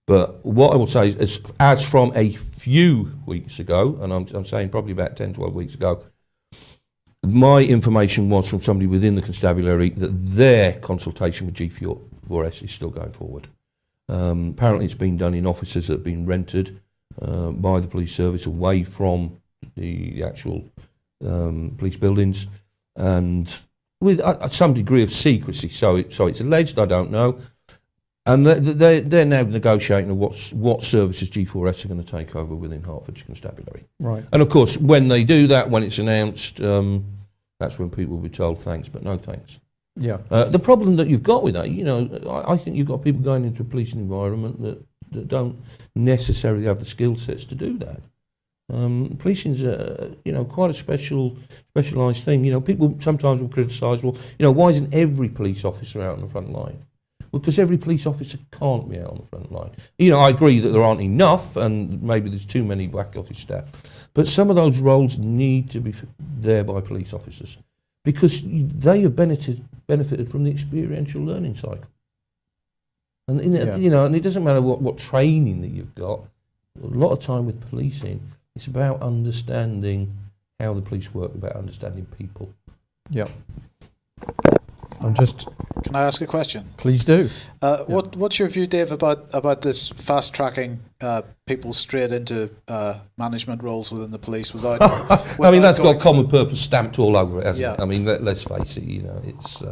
But what I will say is, as from a few weeks ago, and I'm saying probably about 10, 12 weeks ago, my information was from somebody within the constabulary that their consultation with G4S is still going forward. Apparently it's been done in offices that have been rented by the police service away from the actual police buildings, and with some degree of secrecy. So it's alleged. I don't know, and they're now negotiating what services G4S are going to take over within Hertfordshire Constabulary. Right. And of course, when they do that, when it's announced, that's when people will be told thanks, but no thanks. Yeah. The problem that you've got with that, I think you've got people going into a policing environment that don't necessarily have the skill sets to do that. Policing's quite a specialised thing. People sometimes will criticise, why isn't every police officer out on the front line? Well, because every police officer can't be out on the front line. I agree that there aren't enough, and maybe there's too many back office staff, but some of those roles need to be there by police officers because they have benefited from the experiential learning cycle. And and it doesn't matter what training that you've got. A lot of time with policing, it's about understanding how the police work, about understanding people. Yeah. Can I ask a question? Please do. What's your view, Dave, about this fast tracking people straight into management roles within the police without? That's got common purpose stamped all over it, hasn't it? Let's face it. It's.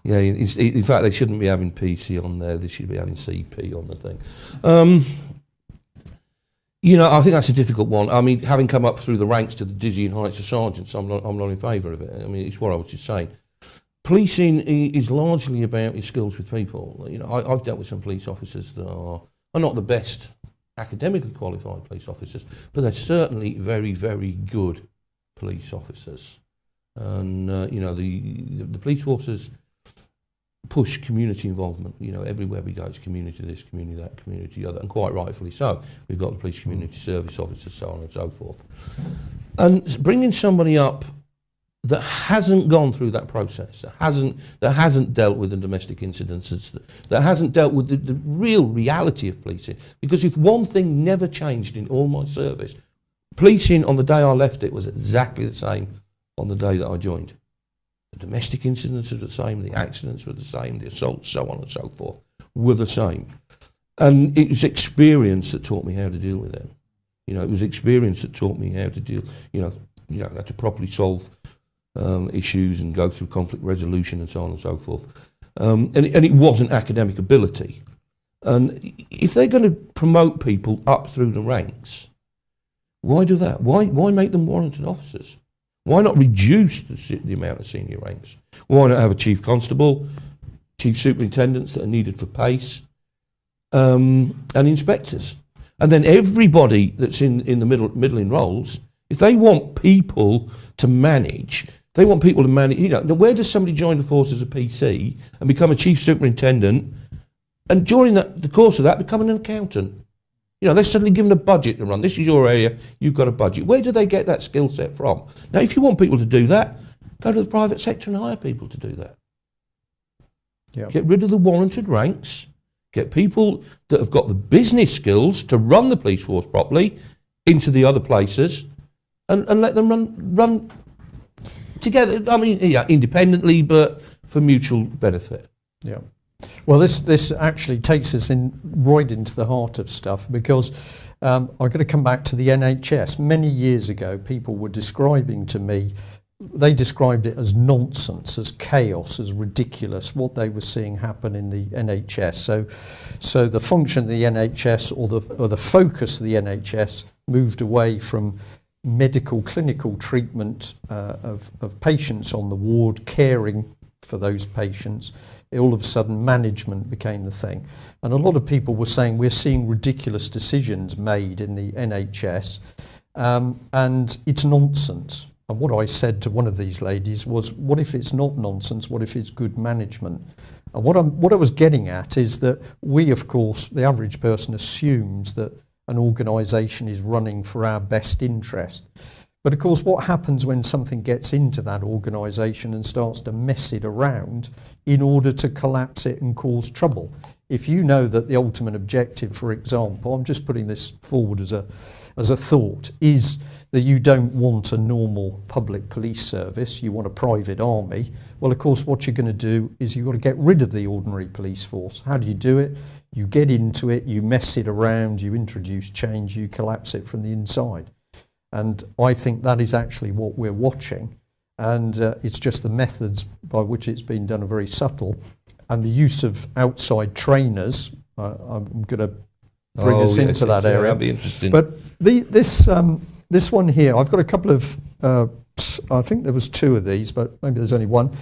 In fact, they shouldn't be having PC on there. They should be having CP on the thing. I think that's a difficult one. Having come up through the ranks to the dizzying heights of sergeants, I'm not in favour of it. It's what I was just saying. Policing is largely about your skills with people. I've dealt with some police officers that are not the best academically qualified police officers, but they're certainly very, very good police officers. And the police forces push community involvement. Everywhere we go, it's community this, community that, community the other, and quite rightfully so. We've got the police community service officers, so on and so forth. And bringing somebody up that hasn't gone through that process, that hasn't dealt with the domestic incidences, that hasn't dealt with the real reality of policing. Because if one thing never changed in all my service, policing on the day I left it was exactly the same on the day that I joined. The domestic incidents were the same, the accidents were the same, the assaults, so on and so forth, were the same. And it was experience that taught me how to deal with them. It was experience that taught me how to deal, how to properly solve issues and go through conflict resolution and so on and so forth. And it wasn't academic ability. And if they're going to promote people up through the ranks, why do that? Why make them warranted officers? Why not reduce the amount of senior ranks? Why not have a chief constable, chief superintendents that are needed for pace, and inspectors? And then everybody that's in the middling roles, if they want people to manage, you know, where does somebody join the force as a PC and become a chief superintendent, and during the course of that become an accountant? You know, they're suddenly given a budget to run. This is your area, you've got a budget. Where do they get that skill set from? Now, if you want people to do that, go to the private sector and hire people to do that. Yeah. Get rid of the warranted ranks, get people that have got the business skills to run the police force properly into the other places, and let them run together. I mean, yeah, independently, but for mutual benefit. Yeah. Well, this actually takes us right into the heart of stuff, because I'm going to come back to the NHS. Many years ago, people were describing to me, they described it as nonsense, as chaos, as ridiculous, what they were seeing happen in the NHS. So the function of the NHS, or the focus of the NHS, moved away from medical clinical treatment of patients on the ward, caring for those patients. All of a sudden management became the thing, and a lot of people were saying we're seeing ridiculous decisions made in the NHS, and it's nonsense. And what I said to one of these ladies was, what if it's not nonsense? What if it's good management? And what I was getting at is that we, of course, the average person assumes that an organisation is running for our best interest. But of course, what happens when something gets into that organisation and starts to mess it around in order to collapse it and cause trouble? If you know that the ultimate objective, for example, I'm just putting this forward as a thought, is that you don't want a normal public police service, you want a private army, well, of course, what you're going to do is you've got to get rid of the ordinary police force. How do you do it? You get into it, you mess it around, you introduce change, you collapse it from the inside. And I think that is actually what we're watching. And it's just the methods by which it's been done are very subtle. And the use of outside trainers, I'm going to bring us into that area. That'd be interesting. But this one here, I've got a couple of, I think there was two of these, but maybe there's only one.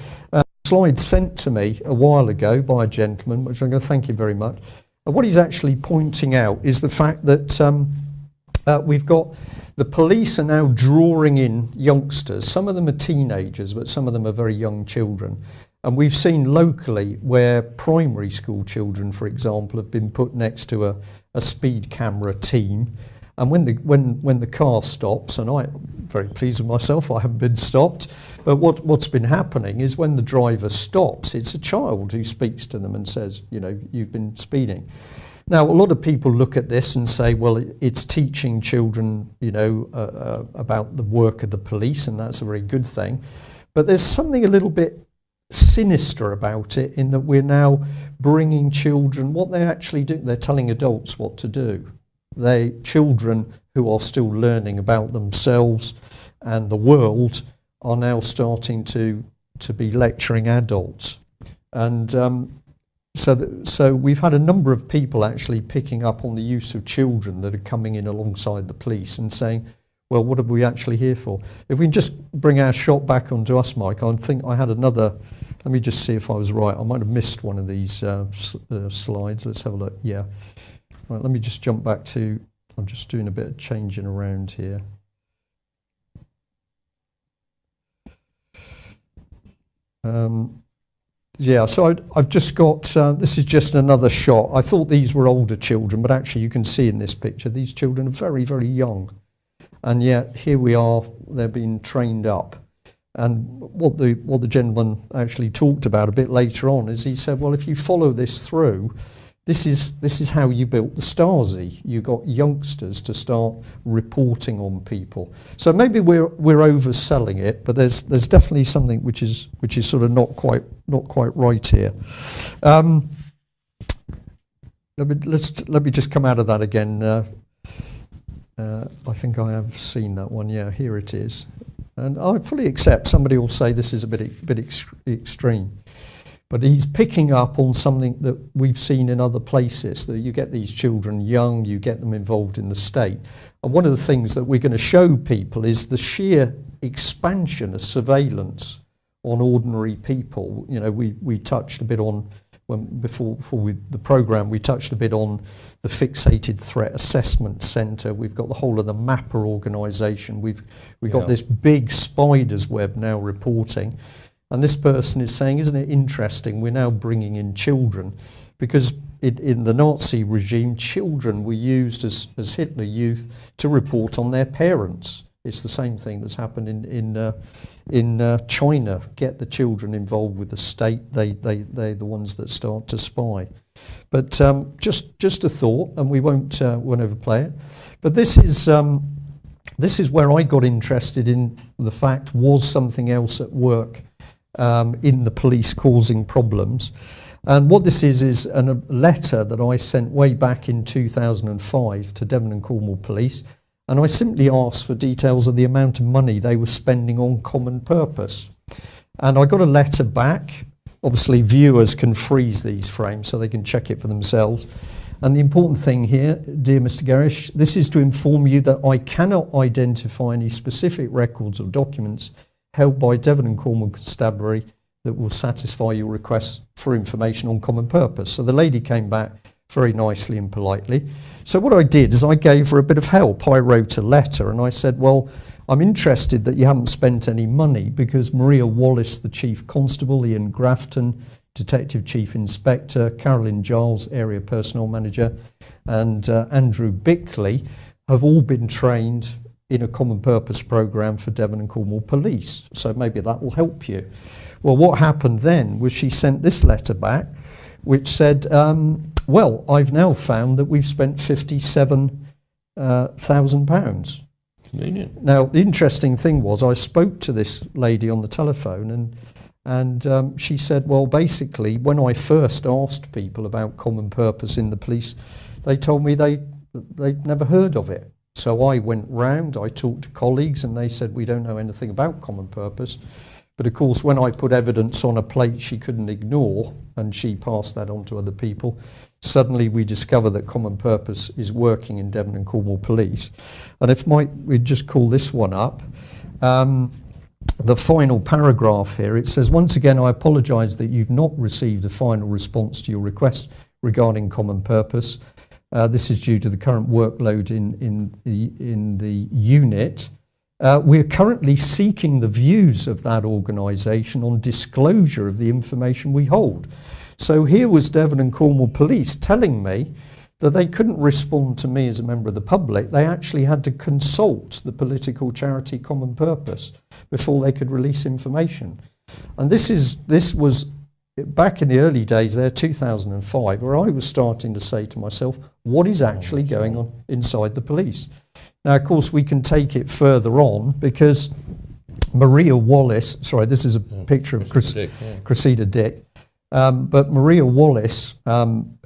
Slide sent to me a while ago by a gentleman, which I'm going to thank you very much. And what he's actually pointing out is the fact that we've got the police are now drawing in youngsters. Some of them are teenagers, but some of them are very young children. And we've seen locally where primary school children, for example, have been put next to a speed camera team. And when the car stops, and I'm very pleased with myself, I haven't been stopped, but what's been happening is when the driver stops, it's a child who speaks to them and says, you know, you've been speeding. Now, a lot of people look at this and say, well, it's teaching children, you know, about the work of the police, and that's a very good thing. But there's something a little bit sinister about it, in that we're now bringing children, what they actually do, they're telling adults what to do. Children who are still learning about themselves and the world are now starting to be lecturing adults. And so we've had a number of people actually picking up on the use of children that are coming in alongside the police and saying, well, what are we actually here for? If we can just bring our shot back onto us, Mike, I think I had another, let me just see if I was right. I might have missed one of these slides. Let's have a look. Yeah. Right, let me just jump back to, I'm just doing a bit of changing around here. Yeah, so I've just got, this is just another shot. I thought these were older children, but actually you can see in this picture, these children are very, very young. And yet here we are, they're being trained up. And what the gentleman actually talked about a bit later on is he said, well, if you follow this through, this is how you built the Stasi. You got youngsters to start reporting on people. So maybe we're overselling it, but there's definitely something which is sort of not quite right here. Let me just come out of that again. I think I have seen that one. Yeah, here it is. And I fully accept somebody will say this is a bit extreme. But he's picking up on something that we've seen in other places, that you get these children young, you get them involved in the state. And one of the things that we're going to show people is the sheer expansion of surveillance on ordinary people. You know, we touched a bit on, before the programme, we touched a bit on the Fixated Threat Assessment Centre. We've got the whole of the MAPPA organisation. We've got this big spider's web now reporting. And this person is saying, isn't it interesting, we're now bringing in children, because in the Nazi regime, children were used as Hitler used to report on their parents. It's the same thing that's happened in China. Get the children involved with the state, they're the ones that start to spy. But just a thought, and we won't overplay it. But this is where I got interested in the fact, was something else at work in the police causing problems. And what this is a letter that I sent way back in 2005 to Devon and Cornwall Police, and I simply asked for details of the amount of money they were spending on common purpose. And I got a letter back. Obviously viewers can freeze these frames so they can check it for themselves. And the important thing here, dear Mr. Garish, this is to inform you that I cannot identify any specific records or documents held by Devon and Cornwall Constabulary that will satisfy your request for information on common purpose. So the lady came back very nicely and politely. So what I did is I gave her a bit of help. I wrote a letter and I said, well, I'm interested that you haven't spent any money, because Maria Wallace, the Chief Constable, Ian Grafton, Detective Chief Inspector, Carolyn Giles, Area Personnel Manager, and Andrew Bickley have all been trained in a common purpose programme for Devon and Cornwall Police. So maybe that will help you. Well, what happened then was she sent this letter back, which said, well, I've now found that we've spent £57,000. Convenient. Now, the interesting thing was I spoke to this lady on the telephone, and she said, well, basically, when I first asked people about common purpose in the police, they told me they'd never heard of it. So I went round, I talked to colleagues, and they said, we don't know anything about common purpose. But of course, when I put evidence on a plate she couldn't ignore, and she passed that on to other people, suddenly we discover that common purpose is working in Devon and Cornwall Police. And if we'd just call this one up, the final paragraph here, it says, once again, I apologise that you've not received a final response to your request regarding common purpose. This is due to the current workload in the unit. We're currently seeking the views of that organisation on disclosure of the information we hold. So here was Devon and Cornwall Police telling me that they couldn't respond to me as a member of the public. They actually had to consult the political charity Common Purpose before they could release information. And this was back in the early days there, 2005, where I was starting to say to myself, what is actually going on inside the police? Now, of course, we can take it further on, because Maria Wallace, sorry, this is a picture of Cressida Dick, but Maria Wallace,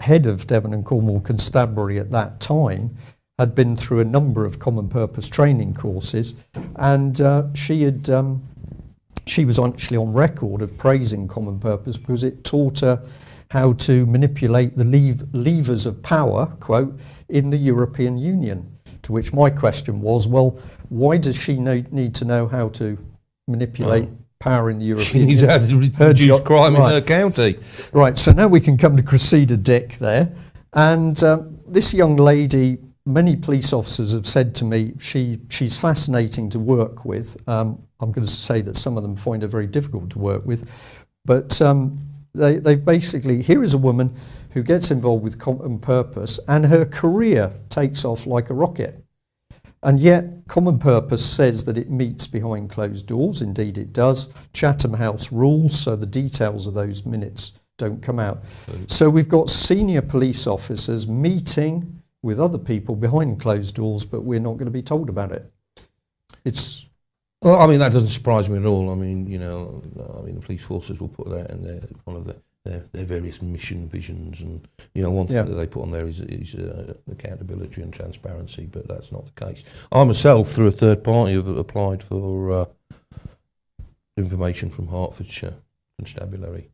head of Devon and Cornwall Constabulary at that time, had been through a number of common purpose training courses, and she was actually on record of praising common purpose because it taught her how to manipulate the levers of power, quote, in the European Union. To which my question was, well, why does she need to know how to manipulate power in the European Union? She needs to reduce crime in her county. Right, so now we can come to Cressida Dick there. And this young lady, many police officers have said to me, she's fascinating to work with. I'm going to say that some of them find her very difficult to work with. But they basically, here is a woman who gets involved with common purpose and her career takes off like a rocket. And yet common purpose says that it meets behind closed doors. Indeed it does. Chatham House rules, so the details of those minutes don't come out. So we've got senior police officers meeting with other people behind closed doors, but we're not going to be told about it. Well, I mean, that doesn't surprise me at all. I mean, you know, the police forces will put that in one of their various mission visions, and you know, one thing that they put on there is accountability and transparency, but that's not the case. I myself, through a third party, have applied for information from Hertfordshire Constabulary,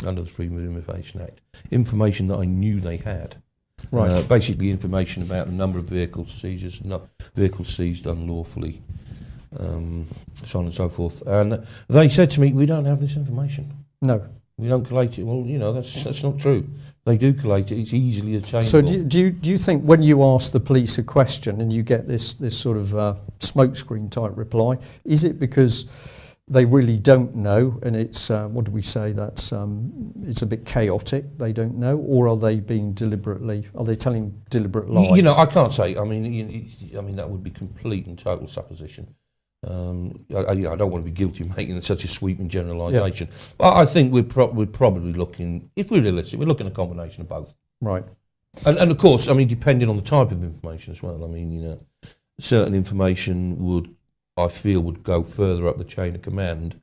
under the Freedom of Information Act. Information that I knew they had. Right. Basically information about the number of vehicles seizures, vehicles seized unlawfully, so on and so forth. And they said to me, we don't have this information. No. We don't collate it. Well, that's not true. They do collate it. It's easily attainable. So do you think when you ask the police a question and you get this sort of smokescreen type reply, is it because they really don't know and it's, what do we say, that's it's a bit chaotic, they don't know, or are they being are they telling deliberate lies? I can't say. I mean, that would be complete and total supposition. I don't want to be guilty of making such a sweeping generalisation. Yeah. But I think we're probably looking, if we're realistic, we're looking at a combination of both. Right. And of course, I mean, depending on the type of information as well. I mean, certain information would go further up the chain of command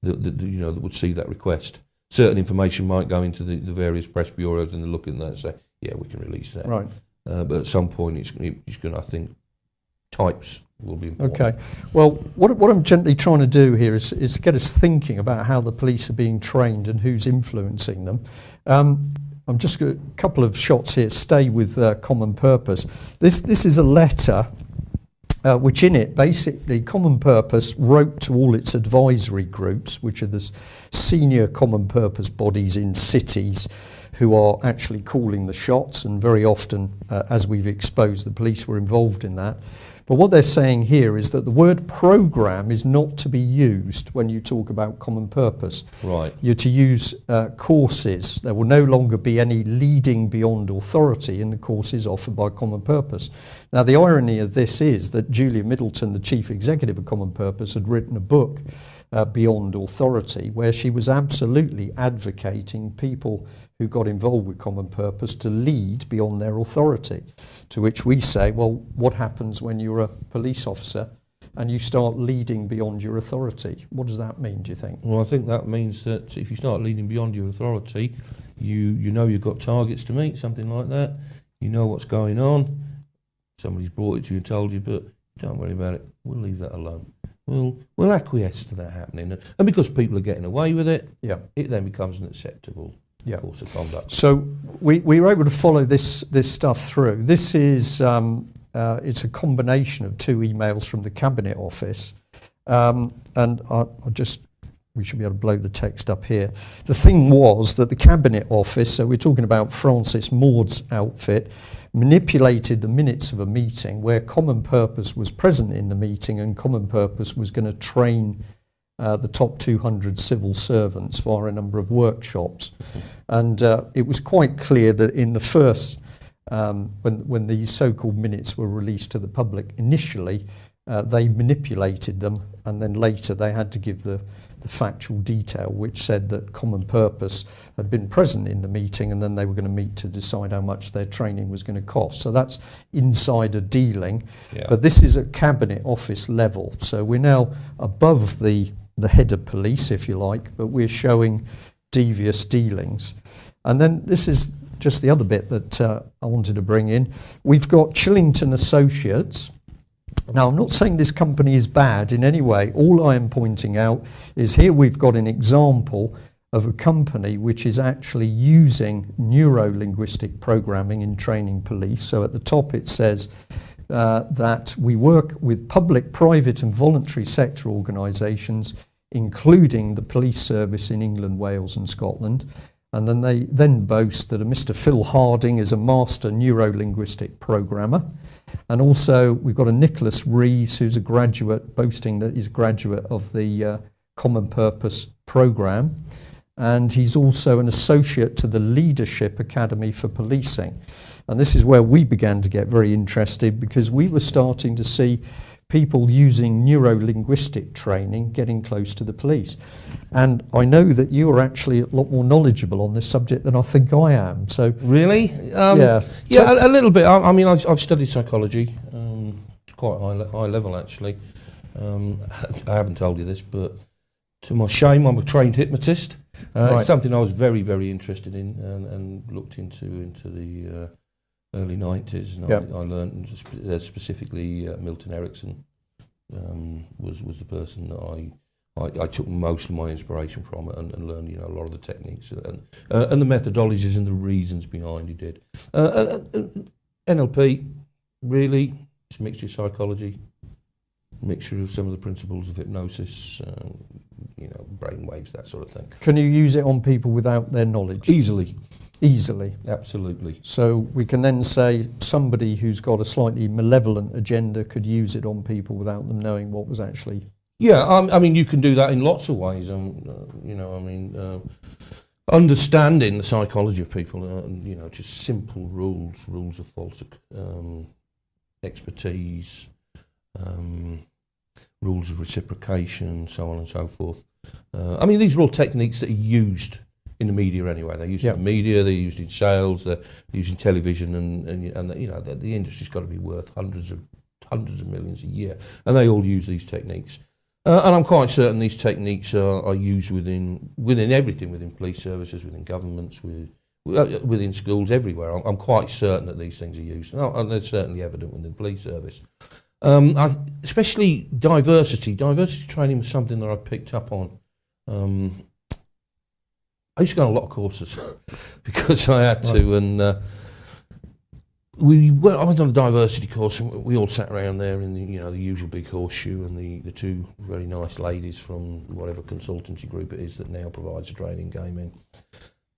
that would see that request. Certain information might go into the various press bureaus and they look at that and say, yeah, we can release that. Right. But at some point, it's going to, I think, types will be important. Okay. Well, what I'm gently trying to do here is get us thinking about how the police are being trained and who's influencing them. I'm just got a couple of shots here. Stay with Common Purpose. This is a letter which in it basically Common Purpose wrote to all its advisory groups, which are the senior Common Purpose bodies in cities who are actually calling the shots, and very often, as we've exposed, the police were involved in that. But what they're saying here is that the word programme is not to be used when you talk about Common Purpose. Right. You're to use courses. There will no longer be any leading beyond authority in the courses offered by Common Purpose. Now, the irony of this is that Julia Middleton, the chief executive of Common Purpose, had written a book, Beyond Authority, where she was absolutely advocating people who got involved with Common Purpose to lead beyond their authority. To which we say, well, what happens when you're a police officer and you start leading beyond your authority? What does that mean, do you think? Well, I think that means that if you start leading beyond your authority, you know you've got targets to meet, something like that. You know what's going on. Somebody's brought it to you and told you, but don't worry about it. We'll leave that alone. We'll acquiesce to that happening. And because people are getting away with it, it then becomes an acceptable course of conduct. So we were able to follow this stuff through. This is it's a combination of two emails from the Cabinet Office, and we should be able to blow the text up here. The thing was that the Cabinet Office, so we're talking about Francis Maud's outfit, manipulated the minutes of a meeting where Common Purpose was present in the meeting, and Common Purpose was going to train the top 200 civil servants via a number of workshops. And it was quite clear that in the first, when these so-called minutes were released to the public initially, they manipulated them, and then later they had to give the factual detail, which said that Common Purpose had been present in the meeting, and then they were going to meet to decide how much their training was going to cost. So that's insider dealing. Yeah. But this is at Cabinet Office level. So we're now above the head of police, if you like, but we're showing devious dealings. And then this is just the other bit that I wanted to bring in. We've got Chillington Associates. Now, I'm not saying this company is bad in any way. All I am pointing out is here we've got an example of a company which is actually using neuro-linguistic programming in training police. So at the top it says that we work with public, private and voluntary sector organisations, including the police service in England, Wales and Scotland. And then they boast that a Mr. Phil Harding is a master neuro-linguistic programmer. And also we've got a Nicholas Reeves, who's a graduate, boasting that he's a graduate of the Common Purpose programme. And he's also an associate to the Leadership Academy for Policing. And this is where we began to get very interested, because we were starting to see people using neuro-linguistic training getting close to the police. And I know that you are actually a lot more knowledgeable on this subject than I think I am. So really? Yeah, a little bit. I mean, I've studied psychology, quite high level actually. I haven't told you this, but to my shame, I'm a trained hypnotist. Right. It's something I was very, very interested in and looked into the early 90s, and I learned specifically Milton Erickson was the person that I took most of my inspiration from it and learned, a lot of the techniques and the methodologies and the reasons behind it. NLP, really, it's a mixture of psychology, mixture of some of the principles of hypnosis, brain waves, that sort of thing. Can you use it on people without their knowledge? Easily. Absolutely. So we can then say somebody who's got a slightly malevolent agenda could use it on people without them knowing what was actually... Yeah, I mean, you can do that in lots of ways. Understanding the psychology of people, just simple rules of false expertise, rules of reciprocation, so on and so forth. These are all techniques that are used in the media anyway. They're used in the media, they're used in sales, they're used in television, and the industry's got to be worth hundreds of millions a year, and they all use these techniques. And I'm quite certain these techniques are used within everything, within police services, within governments, within schools, everywhere. I'm quite certain that these things are used, and they're certainly evident within the police service. Especially diversity. Diversity training was something that I picked up on. I used to go on a lot of courses because I had to, and I went on a diversity course, and we all sat around there in the usual big horseshoe, and the two very nice ladies from whatever consultancy group it is that now provides a training game in,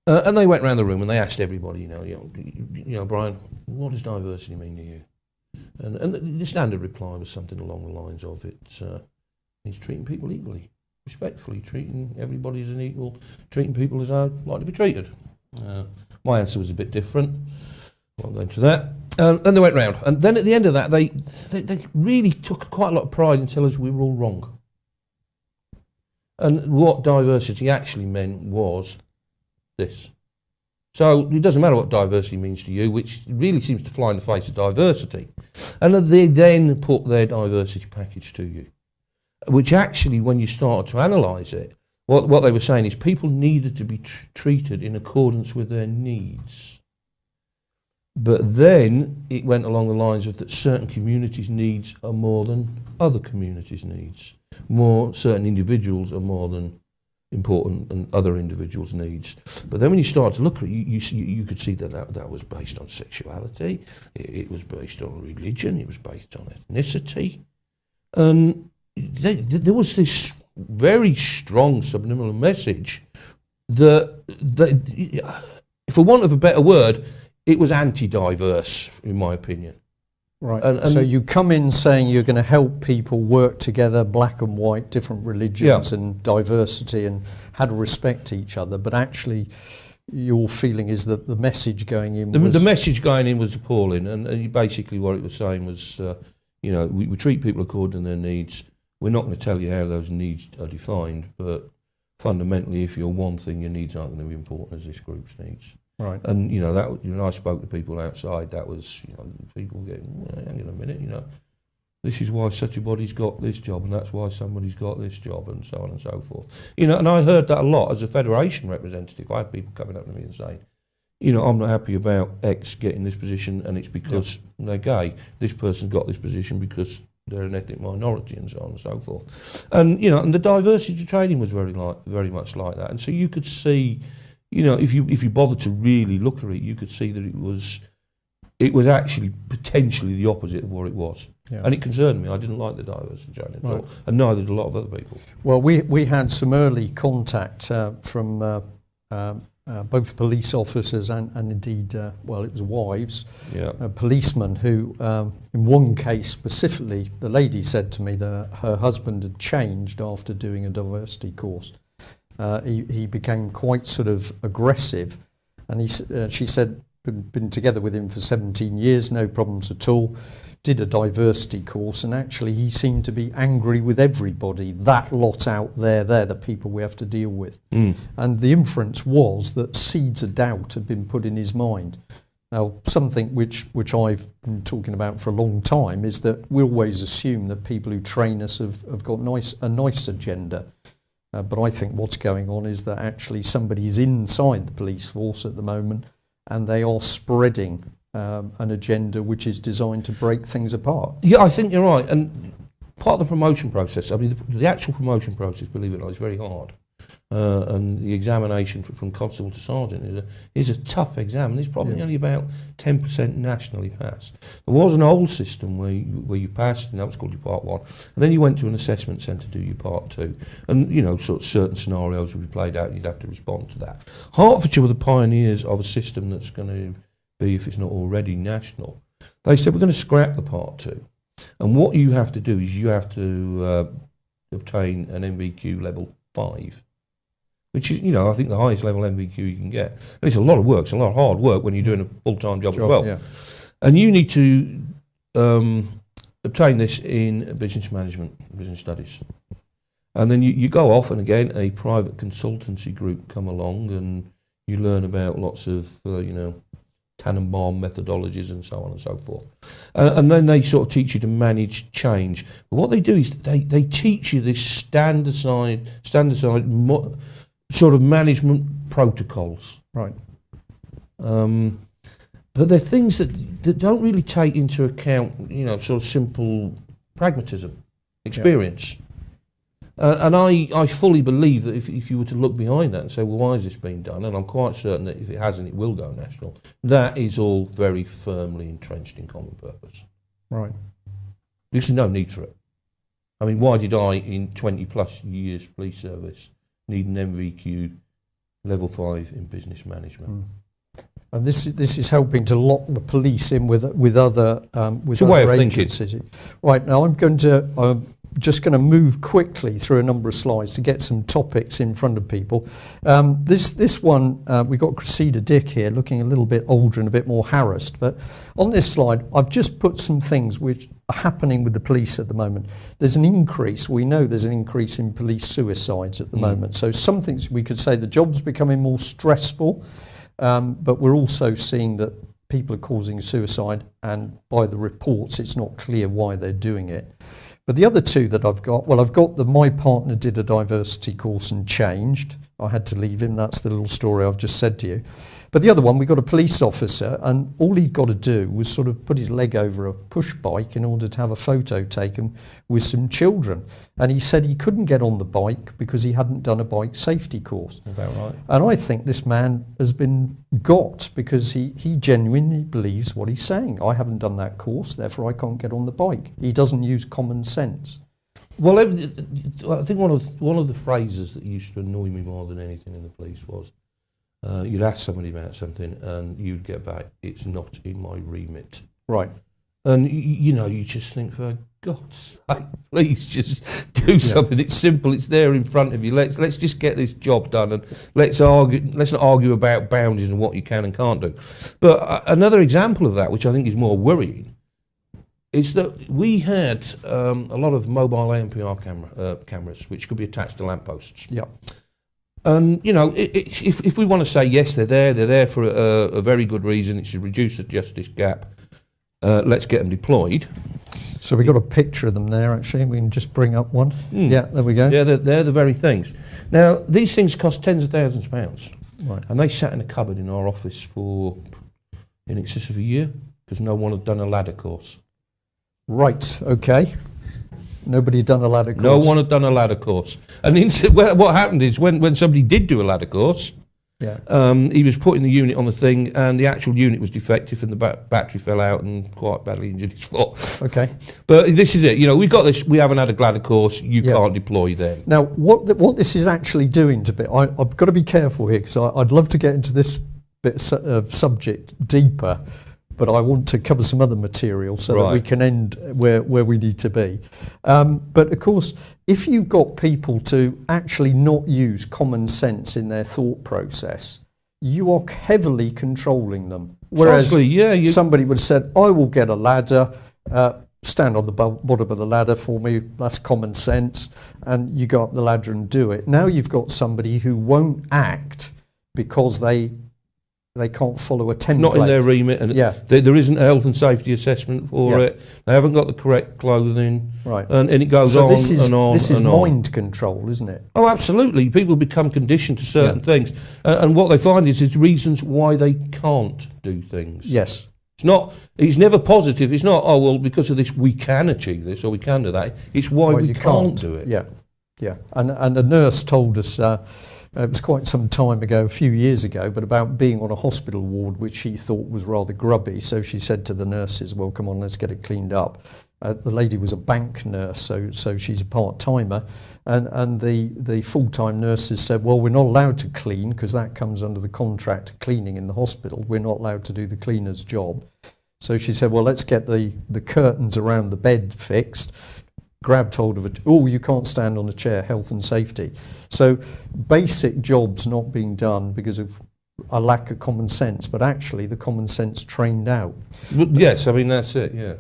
and they went around the room and they asked everybody, Brian, what does diversity mean to you? And the standard reply was something along the lines of it means treating people equally, respectfully, treating everybody as an equal, treating people as I'd like to be treated. My answer was a bit different. I won't go into that. And they went round. And then at the end of that, they really took quite a lot of pride in telling us we were all wrong. And what diversity actually meant was this. So it doesn't matter what diversity means to you, which really seems to fly in the face of diversity. And they then put their diversity package to you, which actually, when you start to analyse it, what they were saying is people needed to be treated in accordance with their needs. But then it went along the lines of that certain communities' needs are more than other communities' needs. Certain individuals are more than important than other individuals' needs. But then when you start to look at it, you could see that was based on sexuality, it was based on religion, it was based on ethnicity. And there was this very strong subliminal message that, for want of a better word, it was anti-diverse, in my opinion. Right. And so you come in saying you're going to help people work together, black and white, different religions and diversity, and how to respect each other. But actually, your feeling is that the message going in was... The message going in was appalling. And basically what it was saying was, we treat people according to their needs. We're not going to tell you how those needs are defined, but fundamentally, if you're one thing, your needs aren't going to be important as this group's needs. Right. And that I spoke to people outside. That was people getting, hang on a minute, this is why such a body's got this job, and that's why somebody's got this job, and so on and so forth. And I heard that a lot as a federation representative. I had people coming up to me and saying, I'm not happy about X getting this position, and it's because they're gay. This person's got this position because they're an ethnic minority, and so on and so forth. And and the diversity training was very much like that. And so you could see. If you bothered to really look at it, you could see that it was actually potentially the opposite of what it was. Yeah. And it concerned me. I didn't like the diversity training at all, and neither did a lot of other people. Well, we had some early contact from both police officers and indeed, it was wives, policemen who, in one case specifically, the lady said to me that her husband had changed after doing a diversity course. He became quite sort of aggressive, and she said, been together with him for 17 years, no problems at all, did a diversity course, and actually he seemed to be angry with everybody, that lot out there, they're the people we have to deal with. And the inference was that seeds of doubt had been put in his mind. Now, something which I've been talking about for a long time is that we always assume that people who train us have got a nice agenda. But I think what's going on is that actually somebody's inside the police force at the moment, and they are spreading an agenda which is designed to break things apart. Yeah, I think you're right. And part of the promotion process. I mean, the actual promotion process, believe it or not, is very hard. And the examination from constable to sergeant is a tough exam, and it's probably only about 10% nationally passed. There was an old system where you passed, and that was called your part 1, and then you went to an assessment centre to do your part 2, and sort of certain scenarios would be played out, and you'd have to respond to that. Hertfordshire were the pioneers of a system that's going to be, if it's not already, national. They said, we're going to scrap the part 2, and what you have to do is you have to obtain an MVQ level 5. Which is, I think the highest level MVQ you can get. And it's a lot of work. It's a lot of hard work when you're doing a full-time job as well. Yeah. And you need to obtain this in business management, business studies. And then you go off, and again, a private consultancy group come along, and you learn about lots of, Tannenbaum methodologies and so on and so forth. And then they sort of teach you to manage change. But what they do is they teach you this standardised sort of management protocols. Right. But they're things that don't really take into account, sort of simple pragmatism, experience. And I fully believe that if you were to look behind that and say, well, why has this been done? And I'm quite certain that if it hasn't, it will go national. That is all very firmly entrenched in common purpose. Right. There's no need for it. I mean, why did I, in 20 plus years police service, need an MVQ level 5 in business management? And this is helping to lock the police in with other it's a way of agencies. Thinking. Right, now I'm just going to move quickly through a number of slides to get some topics in front of people. This one, we've got Cressida Dick here looking a little bit older and a bit more harassed, but on this slide I've just put some things which are happening with the police at the moment. There's an increase, we know there's an increase in police suicides at the moment, so some things we could say the job's becoming more stressful, but we're also seeing that people are causing suicide, and by the reports it's not clear why they're doing it. But the other two that I've got, my partner did a diversity course and changed. I had to leave him, that's the little story I've just said to you. But the other one, we got a police officer, and all he'd got to do was sort of put his leg over a push bike in order to have a photo taken with some children. And he said he couldn't get on the bike because he hadn't done a bike safety course. Is that right? And I think this man has been got because he genuinely believes what he's saying. I haven't done that course, therefore I can't get on the bike. He doesn't use common sense. Well, I think one of the phrases that used to annoy me more than anything in the police was, you'd ask somebody about something and you'd get back, it's not in my remit. Right. And, you just think, for God's sake, please just do something. It's simple, it's there in front of you. Let's just get this job done, and let's not argue about boundaries and what you can and can't do. But another example of that, which I think is more worrying, is that we had a lot of mobile ANPR cameras which could be attached to lampposts. Yeah. And, if we want to say, yes, they're there for a very good reason, it should reduce the justice gap, let's get them deployed. So we've got a picture of them there, actually. We can just bring up one. Yeah, there we go. Yeah, they're the very things. Now, these things cost tens of thousands of pounds. Right. And they sat in a cupboard in our office for in excess of a year because no one had done a ladder course. Right, okay. Nobody had done a ladder course. No one had done a ladder course. And what happened is when somebody did do a ladder course, he was putting the unit on the thing and the actual unit was defective and the battery fell out and quite badly injured his foot. Okay. But this is it. We've got this. We haven't had a ladder course. You can't deploy them. Now, what this is actually doing to bit, I've got to be careful here because I'd love to get into this bit of subject deeper, but I want to cover some other material so that we can end where we need to be. But of course, if you've got people to actually not use common sense in their thought process, you are heavily controlling them. Whereas somebody would have said, I will get a ladder, stand on the bottom of the ladder for me, that's common sense, and you go up the ladder and do it. Now you've got somebody who won't act because they can't follow a template. Not in their remit, and there isn't a health and safety assessment for it. They haven't got the correct clothing, and it goes on and on. This is mind control, isn't it? Oh, absolutely. People become conditioned to certain things, and what they find is reasons why they can't do things. Yes. It's not. It's never positive. It's not. Oh well, because of this we can achieve this or we can do that. It's why Well, we you can't do it. Yeah, yeah. And a nurse told us, it was quite some time ago, a few years ago, but about being on a hospital ward, which she thought was rather grubby. So she said to the nurses, well, come on, let's get it cleaned up. The lady was a bank nurse, so she's a part-timer. And the full-time nurses said, well, we're not allowed to clean because that comes under the contract cleaning in the hospital. We're not allowed to do the cleaner's job. So she said, well, let's get the curtains around the bed fixed. Grabbed hold of it. Oh, you can't stand on a chair, health and safety. So basic jobs not being done because of a lack of common sense, but actually the common sense trained out. Yes, I mean, that's it, yeah.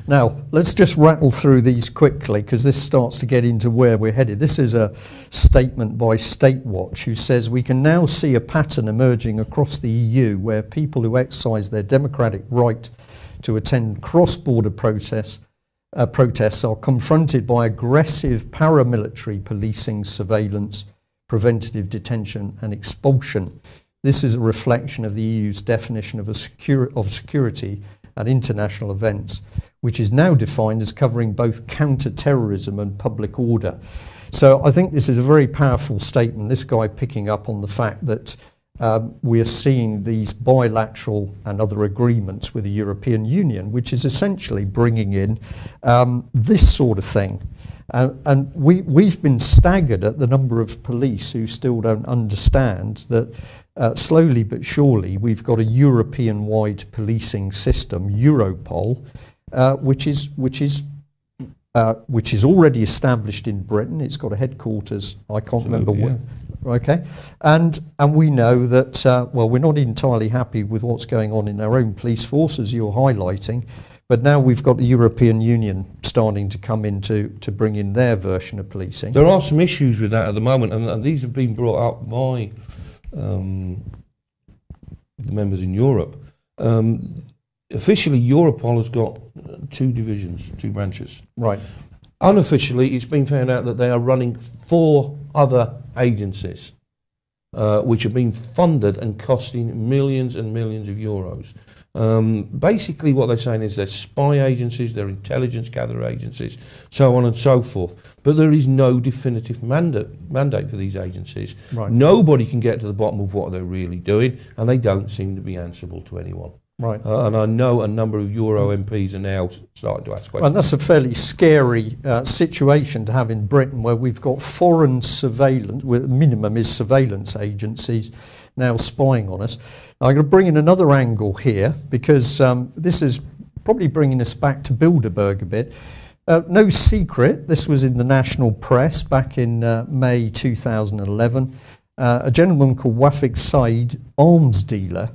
Now, let's just rattle through these quickly because this starts to get into where we're headed. This is a statement by State Watch who says we can now see a pattern emerging across the EU where people who exercise their democratic right to attend cross-border protests are confronted by aggressive paramilitary policing, surveillance, preventative detention and expulsion. This is a reflection of the EU's definition of security at international events, which is now defined as covering both counter-terrorism and public order. So I think this is a very powerful statement, this guy picking up on the fact that we are seeing these bilateral and other agreements with the European Union, which is essentially bringing in this sort of thing. And we've been staggered at the number of police who still don't understand that slowly but surely we've got a European-wide policing system, Europol, which is already established in Britain. It's got a headquarters, I can't remember where. Okay, and we know that, well, we're not entirely happy with what's going on in our own police force, as you're highlighting, but now we've got the European Union starting to come in to bring in their version of policing. There are some issues with that at the moment, and these have been brought up by the members in Europe. Officially, Europol has got two divisions, two branches. Right. Unofficially, it's been found out that they are running 4 other agencies, which have been funded and costing millions and millions of euros. Basically, what they're saying is they're spy agencies, they're intelligence gatherer agencies, so on and so forth. But there is no definitive mandate for these agencies. Right. Nobody can get to the bottom of what they're really doing, and they don't seem to be answerable to anyone. Right. And I know a number of Euro MPs are now starting to ask questions. And that's a fairly scary situation to have in Britain, where we've got foreign surveillance, where minimum is surveillance agencies now spying on us. Now, I'm going to bring in another angle here, because this is probably bringing us back to Bilderberg a bit. No secret, this was in the national press back in May 2011. A gentleman called Wafik Said, arms dealer,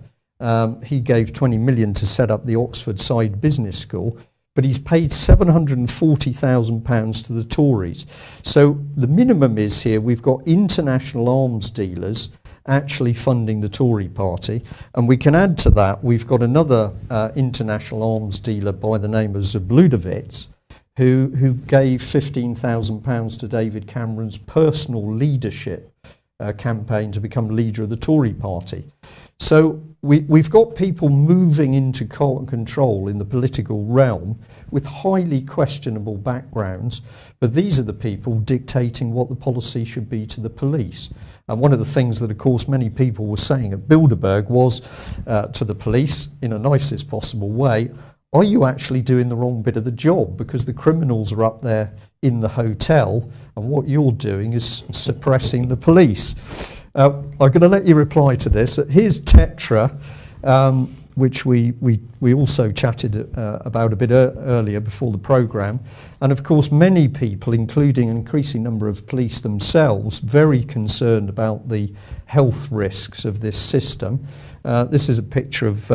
he gave 20 million to set up the Oxford Side Business School, but he's paid £740,000 to the Tories. So the minimum is here, we've got international arms dealers actually funding the Tory party, and we can add to that, we've got another international arms dealer by the name of Zabludowicz, who gave £15,000 to David Cameron's personal leadership campaign to become leader of the Tory party. So we've got people moving into control in the political realm with highly questionable backgrounds, but these are the people dictating what the policy should be to the police. And one of the things that, of course, many people were saying at Bilderberg was to the police, in a nicest possible way, are you actually doing the wrong bit of the job? Because the criminals are up there in the hotel, and what you're doing is suppressing the police. I'm going to let you reply to this. Here's Tetra, which we also chatted about a bit earlier before the programme. And of course, many people, including an increasing number of police themselves, very concerned about the health risks of this system. This is a picture of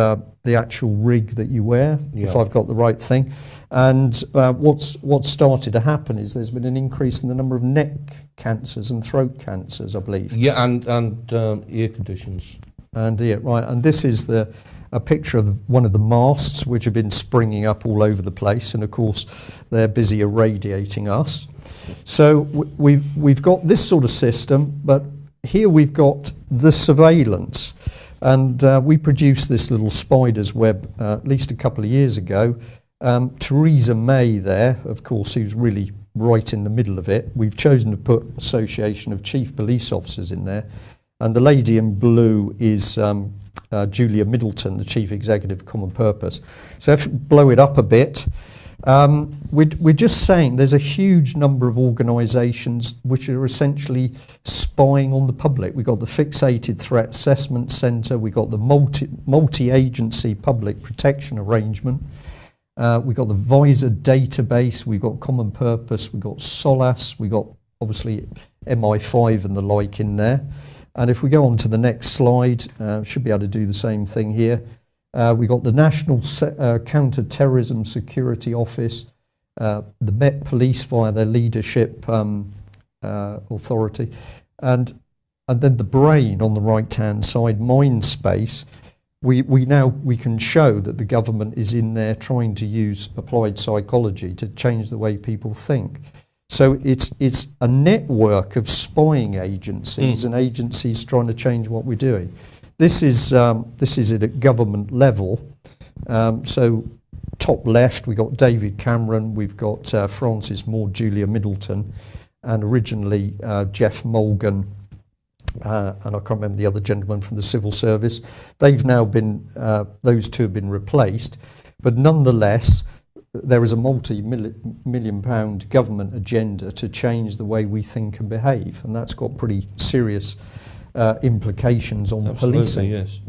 the actual rig that you wear, if I've got the right thing. And what's started to happen is there's been an increase in the number of neck cancers and throat cancers, I believe. Yeah, and ear conditions. And yeah, right. And this is a picture of one of the masts, which have been springing up all over the place, and of course they're busy irradiating us. So we've got this sort of system, but here we've got the surveillance. And we produced this little spider's web at least a couple of years ago. Theresa May there, of course, who's really right in the middle of it. We've chosen to put Association of Chief Police Officers in there. And the lady in blue is Julia Middleton, the Chief Executive of Common Purpose. So if we blow it up a bit, we're just saying there's a huge number of organisations which are essentially spying on the public. We've got the Fixated Threat Assessment Centre, we've got the multi-agency public protection arrangement, we've got the Visor database, we've got Common Purpose, we've got Solace, we've got obviously MI5 and the like in there. And if we go on to the next slide, should be able to do the same thing here. We've got the National Counter-Terrorism Security Office, the Met Police via their leadership authority, and then the brain on the right-hand side, Mindspace. We can show that the government is in there trying to use applied psychology to change the way people think. So it's a network of spying agencies and agencies trying to change what we're doing. This is it at government level. So top left, we've got David Cameron, we've got Francis Moore, Julia Middleton, and originally Jeff Mulgan, and I can't remember the other gentleman from the civil service. They've now been, those two have been replaced, but nonetheless, there is a multi-million pound government agenda to change the way we think and behave, and that's got pretty serious implications on policing. Yes.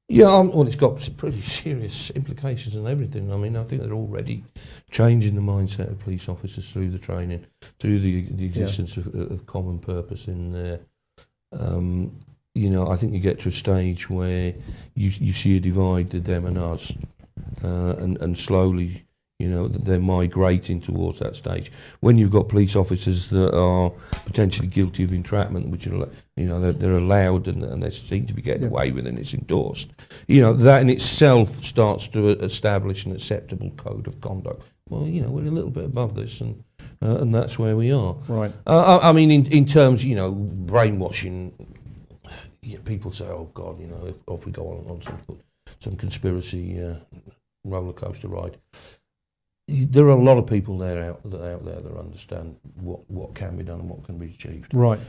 Yeah, well, it's got pretty serious implications on everything. I mean, I think they're already changing the mindset of police officers through the training, through the existence of Common Purpose in there. You know, I think you get to a stage where you see a divide, them and us, and slowly, you know, that they're migrating towards that stage. When you've got police officers that are potentially guilty of entrapment, which are, you know, they're allowed and they seem to be getting away with it and it's endorsed, you know, that in itself starts to establish an acceptable code of conduct. Well, you know, we're a little bit above this, and that's where we are. Right. I mean, in terms, you know, brainwashing, people say, oh God, you know, off we go on some conspiracy roller coaster ride. There are a lot of people out there that understand what can be done and what can be achieved. Right.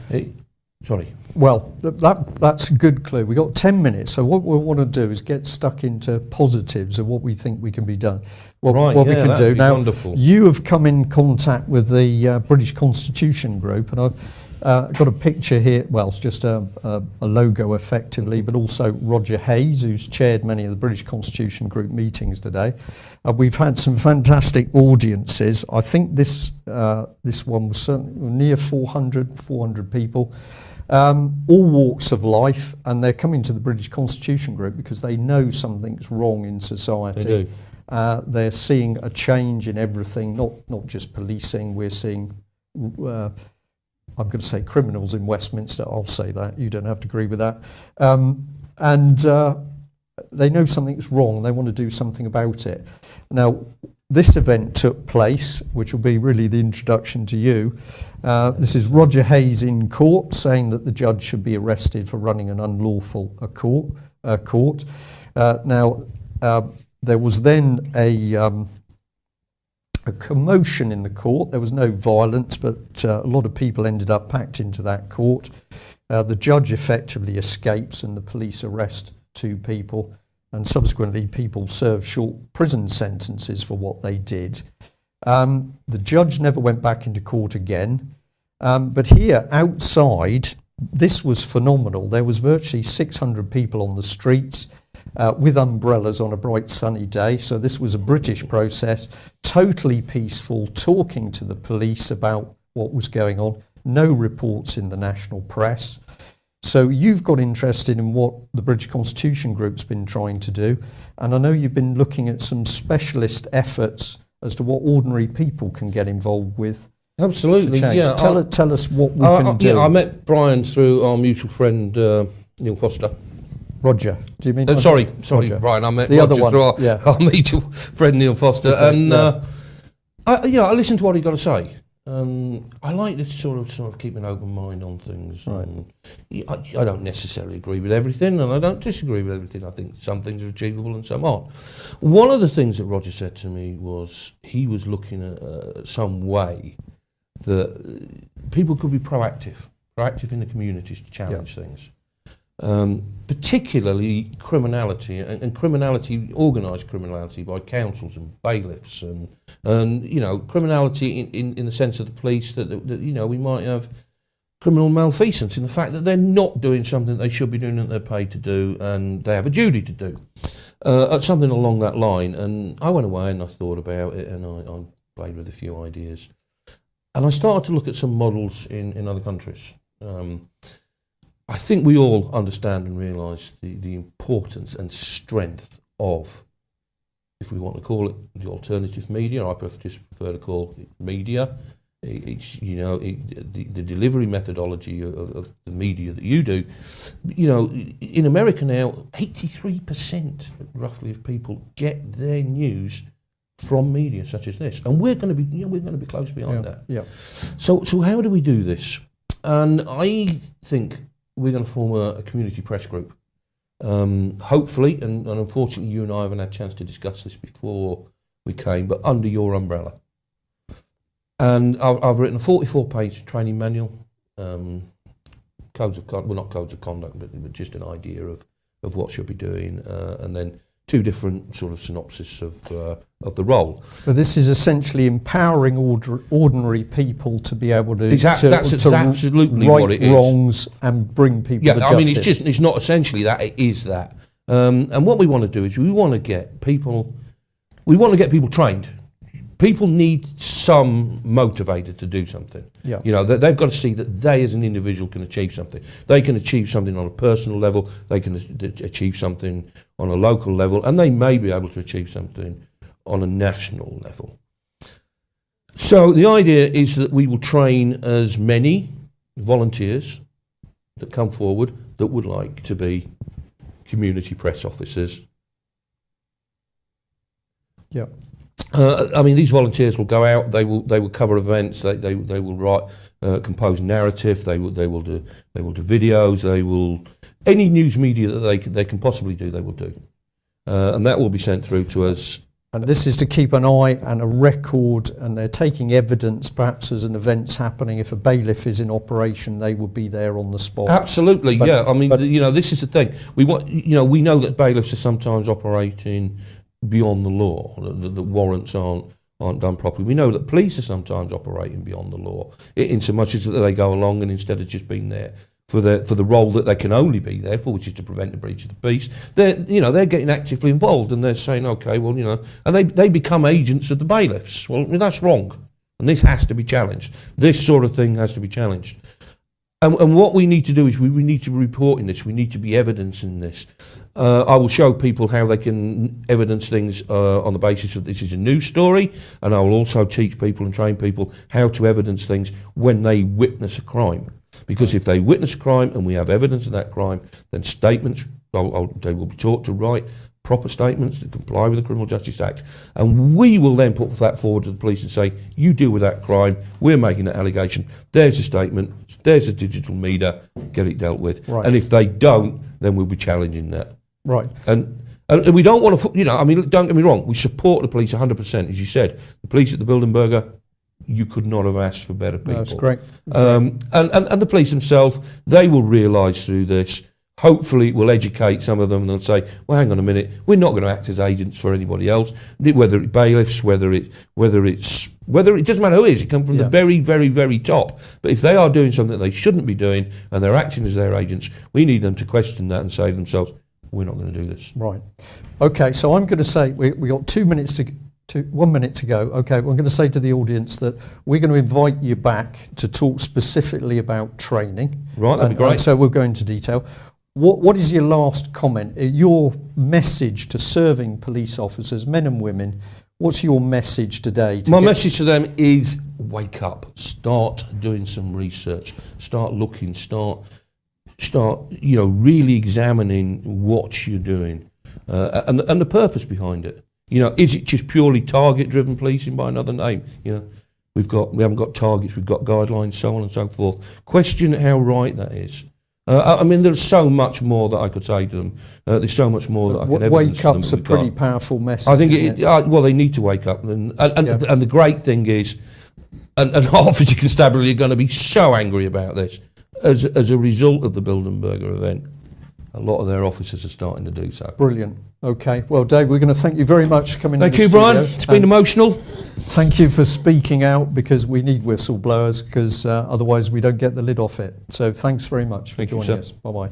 Sorry. Well, that's a good clue. We've got 10 minutes, so what we want to do is get stuck into positives of what we think we can be done. What we can do. Now, wonderful. You have come in contact with the British Constitution Group, and I've got a picture here. Well, it's just a logo effectively, but also Roger Hayes, who's chaired many of the British Constitution Group meetings today. We've had some fantastic audiences. I think this one was certainly near 400 people, all walks of life, and they're coming to the British Constitution Group because they know something's wrong in society. They do. They're seeing a change in everything, not just policing. We're seeing I'm going to say criminals in Westminster. I'll say that. You don't have to agree with that. And they know something's wrong. They want to do something about it. Now, this event took place, which will be really the introduction to you. This is Roger Hayes in court saying that the judge should be arrested for running an unlawful court. Now, there was then a commotion in the court. There was no violence, but a lot of people ended up packed into that court. The judge effectively escapes and the police arrest 2 people, and subsequently people serve short prison sentences for what they did. The judge never went back into court again, but here outside, this was phenomenal. There was virtually 600 people on the streets with umbrellas on a bright sunny day. So this was a British process, totally peaceful, talking to the police about what was going on. No reports in the national press. So you've got interested in what the British Constitution Group's been trying to do, and I know you've been looking at some specialist efforts as to what ordinary people can get involved with. Absolutely, yeah. Tell us what we can do. Yeah, I met Brian through our mutual friend Neil Foster. Roger, do you mean? Sorry, Roger. Brian. I met the Roger other one. Through our mutual friend Neil Foster, and I listened to what he got to say. I like to sort of keep an open mind on things. Right. I don't necessarily agree with everything, and I don't disagree with everything. I think some things are achievable and some aren't. One of the things that Roger said to me was he was looking at some way that people could be proactive in the communities to challenge things. Particularly criminality and criminality, organised criminality by councils and bailiffs and criminality in the sense of the police that we might have criminal malfeasance in the fact that they're not doing something they should be doing that they're paid to do and they have a duty to do. Something along that line. And I went away and I thought about it and I played with a few ideas. And I started to look at some models in other countries. I think we all understand and realise the importance and strength of, if we want to call it the alternative media, I just prefer to call it media. It's the delivery methodology of the media that you do. In America now, 83% roughly of people get their news from media such as this, and we're going to be close behind that. Yeah. So how do we do this? And I think we're going to form a community press group. Hopefully, and unfortunately you and I haven't had a chance to discuss this before we came, but under your umbrella. And I've written a 44-page training manual, not codes of conduct, but just an idea of what she'll be doing, and then 2 different sort of synopsis of the role. But this is essentially empowering ordinary people to be able to that's absolutely right what it is. Wrongs and bring people to justice. It's not essentially that, it is that. And what we want to do is we want to get people trained. People need some motivator to do something. Yeah. They've got to see that they as an individual can achieve something. They can achieve something on a personal level, they can achieve something on a local level, and they may be able to achieve something on a national level. So the idea is that we will train as many volunteers that come forward that would like to be community press officers. Yeah. These volunteers will go out. They will cover events. They will write, compose narrative. They will do videos. Any news media that they can possibly do. They will do, and that will be sent through to us. And this is to keep an eye and a record, and they're taking evidence, perhaps as an event's happening. If a bailiff is in operation, they will be there on the spot. Absolutely, yeah. This is the thing. We know that bailiffs are sometimes operating beyond the law, that warrants aren't done properly. We know that police are sometimes operating beyond the law, in so much as that they go along and instead of just being there for the role that they can only be there for, which is to prevent the breach of the peace, they're getting actively involved, and they're saying, okay, well, and they become agents of the bailiffs. Well, that's wrong, and this has to be challenged. This sort of thing has to be challenged. And what we need to do is we need to be reporting this. We need to be evidencing this. I will show people how they can evidence things on the basis of this is a news story, and I will also teach people and train people how to evidence things when they witness a crime. Because if they witness a crime and we have evidence of that crime, then statements, they will be taught to write proper statements that comply with the Criminal Justice Act, and we will then put that forward to the police and say, you deal with that crime, we're making that allegation, there's a statement, there's a digital meter, get it dealt with. Right. And if they don't, then we'll be challenging that. Right. And we don't want to, don't get me wrong, we support the police 100%, as you said. The police at the Bilderberger, you could not have asked for better people. That's great. And the police themselves, they will realise through this. Hopefully it will educate some of them, and they'll say, well, hang on a minute, we're not going to act as agents for anybody else, whether it's bailiffs, whether it doesn't matter who it is, it comes from the very, very, very top. But if they are doing something that they shouldn't be doing and they're acting as their agents, we need them to question that and say to themselves, we're not going to do this. Right. Okay, so I'm going to say, we got 2 minutes to 1 minute to go. Okay, we're going to say to the audience that we're going to invite you back to talk specifically about training. Right, that'd be great. So we'll go into detail. What is your last comment? Your message to serving police officers, men and women, what's your message today? My message to them is wake up, start doing some research, start looking, start really examining what you're doing and the purpose behind it. Is it just purely target-driven policing by another name? We haven't got targets. We've got guidelines, so on and so forth. Question how right that is. I mean, there's so much more that I could say to them. There's so much more that I can evidence Wake to them. up's a pretty powerful message. I think well, they need to wake up, and the great thing is, and Hertfordshire Constabulary are going to be so angry about this as a result of the Bilderberger event. A lot of their officers are starting to do so. Brilliant. Okay. Well, Dave, we're going to thank you very much for coming. Thank you, Brian. It's been emotional. Thank you for speaking out, because we need whistleblowers, because otherwise we don't get the lid off it. So thanks very much for joining us. Bye-bye.